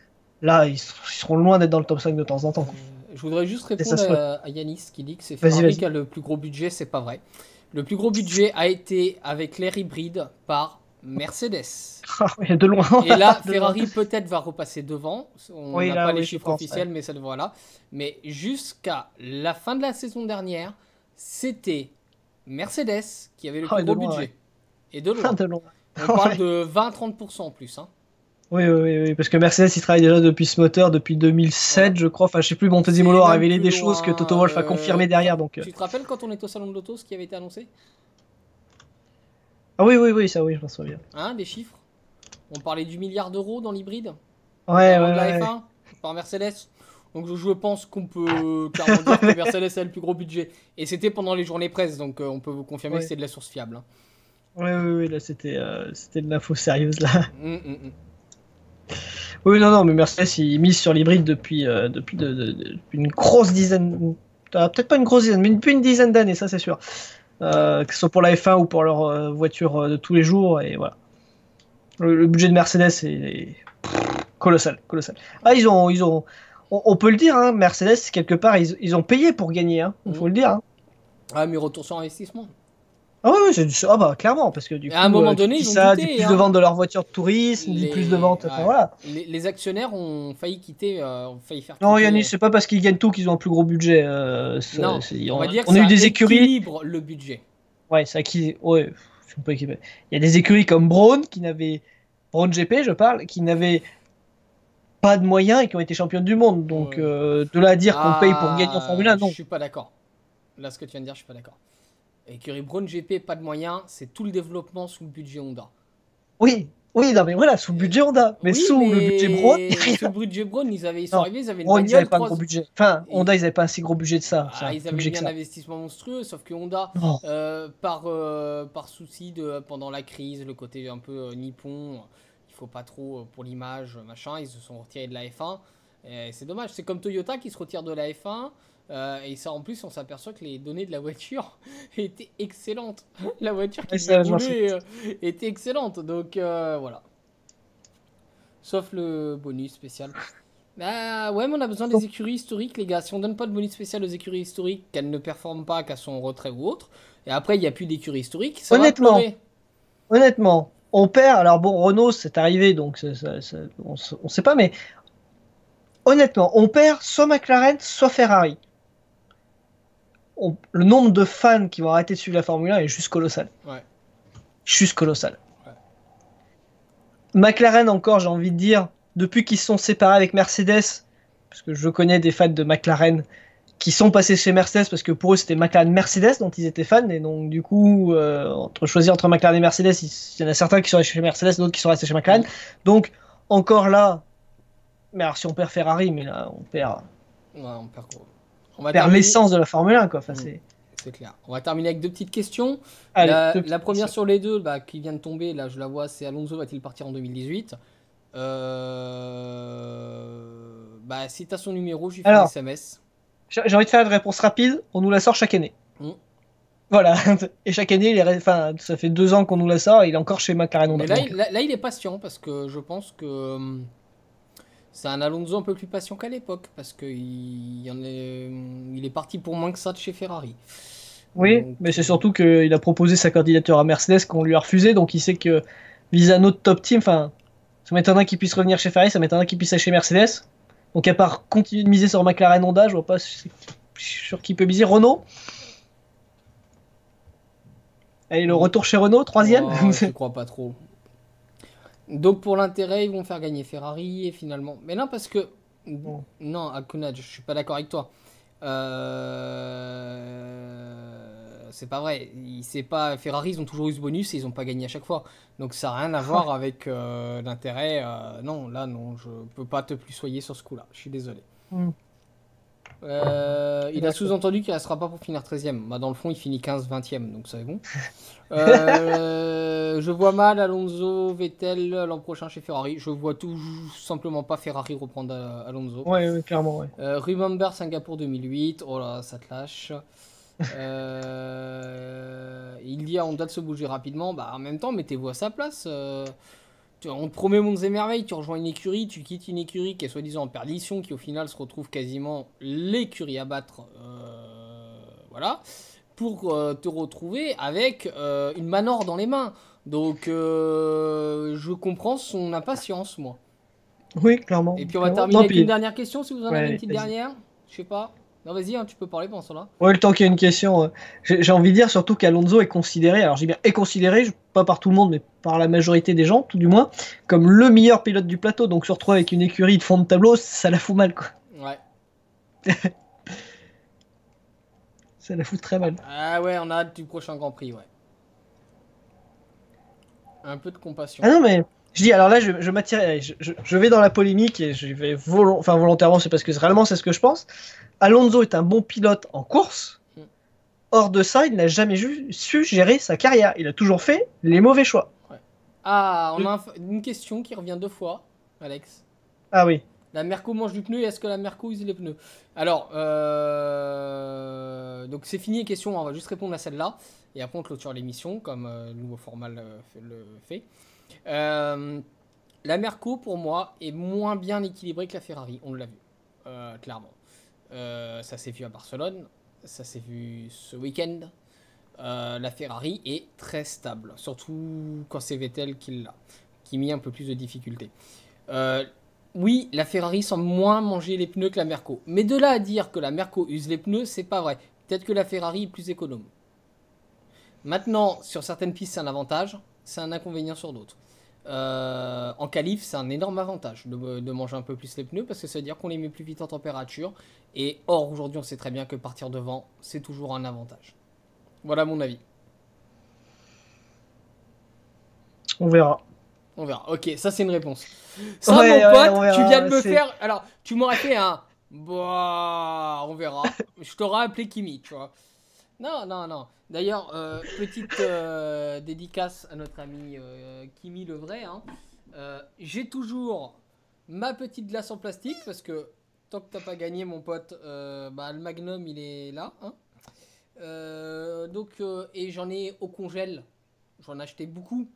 Là, ils seront loin d'être dans le top 5 de temps en temps, quoi. Je voudrais juste Et ça répondre se voit. à Yanis qui dit que c'est Vas-y, Ferrari vas-y. qui a le plus gros budget. C'est pas vrai. Le plus gros budget a été avec l'air hybride par Mercedes. Il y a de loin. Et là, De loin. Ferrari peut-être va repasser devant. On Oui, n'a là, pas oui, les je chiffres pense, officiels, ouais. mais ça voilà. Mais jusqu'à la fin de la saison dernière, c'était Mercedes qui avait le Oh, plus et de gros loin, budget. ouais. Et de loin. De loin. On parle Ouais. de 20-30% en plus. Hein. Oui, oui, oui, oui, parce que Mercedes, il travaille déjà depuis ce moteur, depuis 2007, Voilà. je crois. Enfin, je sais plus, C'est Montezemolo a même révélé plus des choses que Toto loin. Wolff a confirmé derrière. Donc, Tu te rappelles quand on était au salon de l'auto ce qui avait été annoncé? Ah oui, oui, oui, ça, oui, je m'en souviens. Hein, des chiffres? On parlait du milliard d'euros dans l'hybride Ouais, avant ouais, de la ouais. F1 par Mercedes. Donc je pense qu'on peut clairement dire que Mercedes a le plus gros budget. Et c'était pendant les journées presse, donc on peut vous confirmer que Ouais. c'est de la source fiable. Hein. Ouais, oui, oui, là, c'était de l'info sérieuse, là. Hum. Oui, non, non, mais Mercedes, il mise sur l'hybride depuis une grosse dizaine, peut-être pas une grosse dizaine, mais depuis une dizaine d'années, ça c'est sûr. Que ce soit pour la F1 ou pour leur voiture de tous les jours, et voilà. Le budget de Mercedes est colossal, colossal. Ah, on peut le dire, hein, Mercedes, quelque part, ils ont payé pour gagner, hein, il faut le dire. Hein. Ah, mais retour sur investissement. Ah ouais, ouais, ah bah clairement, parce que du Et coup, à un moment qui donné, dit ils ont ça, dit douté. plus de Hein. ventes de leur voiture de tourisme, dit plus de ventes, enfin voilà. Les actionnaires ont failli quitter, ont failli faire Non, quitter. Yannis, c'est pas parce qu'ils gagnent tout qu'ils ont un plus gros budget. Non, on va dire que on a eu ça des écuries. équilibre le budget. Ouais, ça qui. Ouais, je suis pas équipé. Il y a des écuries comme Braun qui n'avaient. Braun GP, je parle, qui n'avaient pas de moyens et qui ont été championnes du monde. Donc, Ouais. de là à dire qu'on paye pour gagner en Formule 1, Je non. suis pas d'accord. Là, ce que tu viens de dire, je suis pas d'accord. Écurie Braun GP, pas de moyens, c'est tout le développement sous le budget Honda. Oui, oui, non, mais voilà, sous le budget Honda. Mais Oui, sous le budget Braun, il y a rien. sous le budget Braun, ils sont Non, arrivés, ils avaient une Braun, ils bagnole n'avaient pas un gros budget. Enfin, Honda, ils n'avaient pas un si gros budget de ça. C'est un ils avaient budget mis que un ça. investissement monstrueux, sauf que Honda, Non. par souci pendant la crise, le côté un peu nippon, il faut pas trop pour l'image, machin, ils se sont retirés de la F1. Et c'est dommage, c'est comme Toyota qui se retire de la F1. Et ça, en plus, on s'aperçoit que les données de la voiture étaient excellentes. La voiture qui Ouais, ça, roulait était excellente. Donc voilà. Sauf le bonus spécial. Ah ouais, mais on a besoin des écuries historiques, les gars. Si on donne pas de bonus spécial aux écuries historiques, qu'elles ne performent pas, qu'elles sont en retrait ou autre, et après il n'y a plus d'écuries historiques, ça va pleurer. Honnêtement, on perd. Alors bon, Renault, c'est arrivé, donc on sait pas, mais honnêtement, on perd soit McLaren, soit Ferrari. Le nombre de fans qui vont arrêter de suivre la Formule 1 est juste colossal. Ouais. Juste colossal. Ouais. McLaren encore, j'ai envie de dire, depuis qu'ils se sont séparés avec Mercedes, parce que je connais des fans de McLaren qui sont passés chez Mercedes parce que pour eux c'était McLaren Mercedes dont ils étaient fans, et donc du coup choisir entre McLaren et Mercedes, il y en a certains qui sont restés chez Mercedes, d'autres qui sont restés chez McLaren. Donc encore là, mais alors si on perd Ferrari, mais là on perd, Ouais, on perd gros. on perd l'essence de la Formule 1 quoi. Enfin, c'est clair. On va terminer avec deux petites questions. Allez, La première sur les deux, qui vient de tomber, là je la vois, c'est Alonso va-t-il partir en 2018? Si t'as son numéro, je lui fais un SMS. J'ai envie de faire une réponse rapide, on nous la sort chaque année. Voilà, et chaque année, ça fait 2 ans qu'on nous la sort, et il est encore chez McLaren. Mais là, il est patient, parce que je pense que c'est un Alonso un peu plus patient qu'à l'époque, parce qu'il est parti pour moins que ça de chez Ferrari. Oui, donc, mais c'est surtout qu'il a proposé sa candidature à Mercedes qu'on lui a refusé, donc il sait que vis-à-vis un autre top team, enfin, ça m'étonnerait qu'il puisse revenir chez Ferrari, ça m'étonnerait qu'il puisse aller chez Mercedes. Donc à part continuer de miser sur McLaren Honda, je vois pas sur qui peut miser. Renault. Allez, le retour chez Renault, 3ème. Je crois pas trop. Donc pour l'intérêt, ils vont faire gagner Ferrari et finalement. Mais non, parce que non, Akunaj, je suis pas d'accord avec toi. C'est pas vrai. Ferrari, ils ont toujours eu ce bonus et ils ont pas gagné à chaque fois. Donc ça n'a rien à voir avec l'intérêt. Non, là non, je peux pas te plus soyer sur ce coup-là. Je suis désolé. Il a sous-entendu qu'il ne restera pas pour finir 13e. Bah, dans le fond, il finit 15-20e, donc ça c'est bon. Je vois mal Alonso, Vettel l'an prochain chez Ferrari. Je vois tout simplement pas Ferrari reprendre Alonso. Ouais, clairement, ouais. Remember Singapour 2008. Oh là, ça te lâche. Il dit à Honda de se bouger rapidement. Bah, en même temps, mettez-vous à sa place. On te promet mondes et merveilles, tu rejoins une écurie, tu quittes une écurie qui est soi-disant en perdition, qui au final se retrouve quasiment l'écurie à battre, voilà, pour te retrouver avec une Manor dans les mains. Donc je comprends son impatience, moi. Oui, clairement. Et puis on va terminer avec une dernière question, si vous en avez une petite dernière. Je sais pas. Non, vas-y, hein, tu peux parler pendant cela. Ouais, le temps qu'il y a une question. J'ai envie de dire surtout qu'Alonso est considéré, alors j'ai bien est considéré, pas par tout le monde, mais par la majorité des gens, tout du moins, comme le meilleur pilote du plateau. Donc se retrouver avec une écurie de fond de tableau, ça la fout mal, quoi. Ouais. Ça la fout très mal. Ah ouais, on a hâte du prochain Grand Prix, ouais. Un peu de compassion. Ah non, mais je dis, alors là, je m'attire, je vais dans la polémique et je vais volontairement, c'est parce que réellement c'est ce que je pense. Alonso est un bon pilote en course. Hors de ça, il n'a jamais su gérer sa carrière. Il a toujours fait les mauvais choix. Ouais. Ah, on a une question qui revient 2 fois, Alex. Ah oui. La Merco mange du pneu et est-ce que la Merco use les pneus? Alors, donc c'est fini les questions, on va juste répondre à celle-là. Et après on clôture l'émission, comme le nouveau format le fait. La Merco, pour moi, est moins bien équilibrée que la Ferrari, on l'a vu, clairement. Ça s'est vu à Barcelone, ça s'est vu ce week-end. La Ferrari est très stable, surtout quand c'est Vettel qui l'a, qui met un peu plus de difficulté. Oui, la Ferrari semble moins manger les pneus que la Merco. Mais de là à dire que la Merco use les pneus, c'est pas vrai. Peut-être que la Ferrari est plus économe. Maintenant, sur certaines pistes, c'est un avantage. C'est un inconvénient sur d'autres. En qualif, c'est un énorme avantage de manger un peu plus les pneus parce que ça veut dire qu'on les met plus vite en température. Et or, aujourd'hui, on sait très bien que partir devant, c'est toujours un avantage. Voilà mon avis. On verra. On verra. Ok, ça c'est une réponse. Ça, ouais, mon pote, ouais, tu viens de me faire... Alors, tu m'aurais fait un... Bah, on verra. Je t'aurais appelé Kimi, tu vois. Non, non, non. D'ailleurs, petite dédicace à notre ami Kimi le vrai. Hein. J'ai toujours ma petite glace en plastique parce que tant que t'as pas gagné, mon pote, bah, le Magnum, il est là. Hein. Et j'en ai au congèle. J'en ai acheté beaucoup.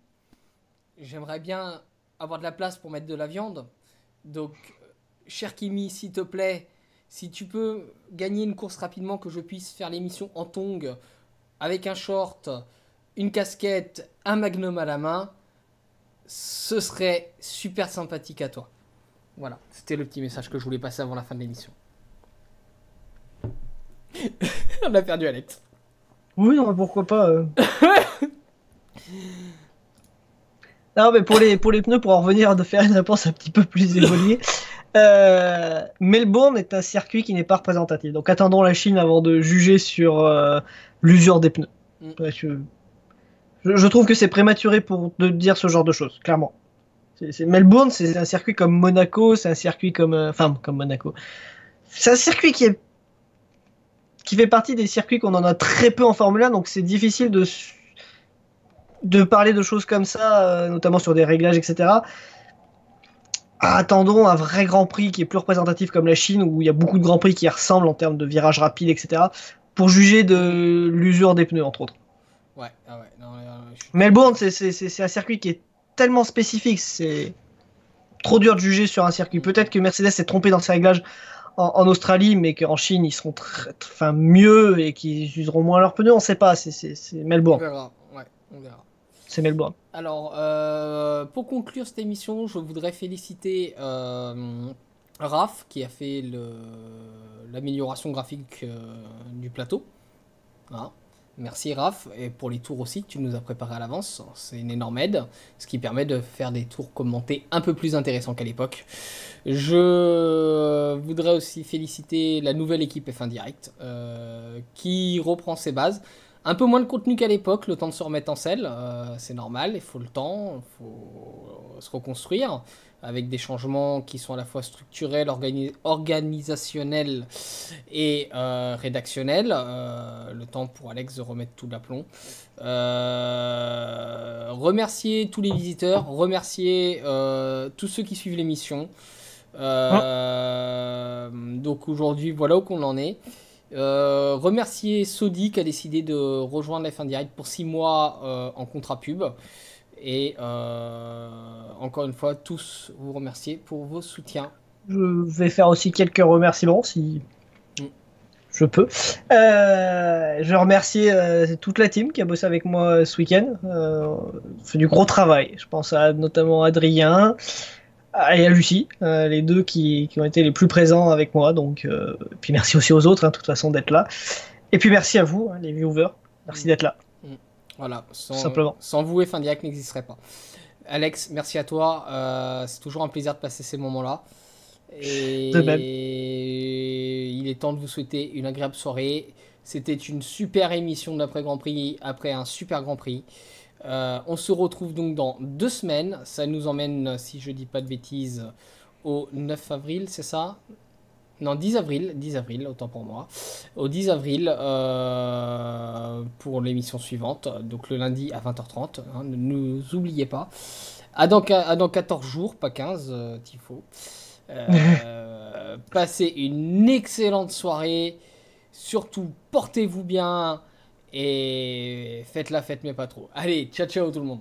J'aimerais bien avoir de la place pour mettre de la viande. Donc, cher Kimi, s'il te plaît, si tu peux gagner une course rapidement, que je puisse faire l'émission en tongs, avec un short, une casquette, un Magnum à la main, ce serait super sympathique à toi. Voilà, c'était le petit message que je voulais passer avant la fin de l'émission. On a perdu Alex. Oui, non, mais pourquoi pas. Non, mais pour les pneus, pour en revenir, de faire une réponse un petit peu plus évoluée. Melbourne est un circuit qui n'est pas représentatif. Donc attendons la Chine avant de juger sur l'usure des pneus. Je trouve que c'est prématuré de dire ce genre de choses, clairement. Melbourne, c'est un circuit comme Monaco, c'est un circuit comme Monaco. C'est un circuit qui fait partie des circuits qu'on en a très peu en Formule 1, donc c'est difficile de parler de choses comme ça, notamment sur des réglages, etc. Attendons un vrai Grand Prix qui est plus représentatif comme la Chine, où il y a beaucoup de Grands Prix qui ressemblent en termes de virages rapides, etc., pour juger de l'usure des pneus, entre autres. Ouais, ah ouais. Non, Melbourne, c'est un circuit qui est tellement spécifique, c'est trop dur de juger sur un circuit. Peut-être que Mercedes s'est trompé dans ses réglages en Australie, mais qu'en Chine, ils seront mieux et qu'ils useront moins leurs pneus, on sait pas, c'est Melbourne. On verra, ouais, on verra. C'est Melbourne. Alors, pour conclure cette émission, je voudrais féliciter Raph qui a fait l'amélioration graphique du plateau. Voilà. Merci Raph, et pour les tours aussi que tu nous as préparés à l'avance, c'est une énorme aide, ce qui permet de faire des tours commentés un peu plus intéressants qu'à l'époque. Je voudrais aussi féliciter la nouvelle équipe F1 Direct qui reprend ses bases. Un peu moins de contenu qu'à l'époque, le temps de se remettre en selle, c'est normal, il faut le temps, il faut se reconstruire avec des changements qui sont à la fois structurels, organisationnels et rédactionnels. Le temps pour Alex de remettre tout d'aplomb. Remercier tous les visiteurs, remercier tous ceux qui suivent l'émission. Donc aujourd'hui, voilà où qu'on en est. Remercier Sodi qui a décidé de rejoindre la F1 Direct pour 6 mois en contrat pub. Et encore une fois, tous vous remercier pour vos soutiens. Je vais faire aussi quelques remerciements si je peux. Je remercie toute la team qui a bossé avec moi ce week-end. Fait du gros travail. Je pense à notamment Adrien et à Lucie, les deux qui ont été les plus présents avec moi. Donc, puis merci aussi aux autres, hein, de toute façon, d'être là. Et puis merci à vous, hein, les viewers. Merci d'être là. Voilà, simplement. Sans vous, F1 Direct n'existerait pas. Alex, merci à toi. C'est toujours un plaisir de passer ces moments-là. Et de même. Il est temps de vous souhaiter une agréable soirée. C'était une super émission d'après-Grand Prix, après un super Grand Prix. On se retrouve donc dans 2 semaines. Ça nous emmène, si je dis pas de bêtises, au 9 avril, c'est ça? Non, 10 avril, autant pour moi. Au 10 avril, pour l'émission suivante, donc le lundi à 20h30, hein, ne nous oubliez pas. À dans 14 jours, pas 15, Tifo. Passez une excellente soirée. Surtout, portez-vous bien et faites la fête, mais pas trop. Allez, ciao ciao tout le monde.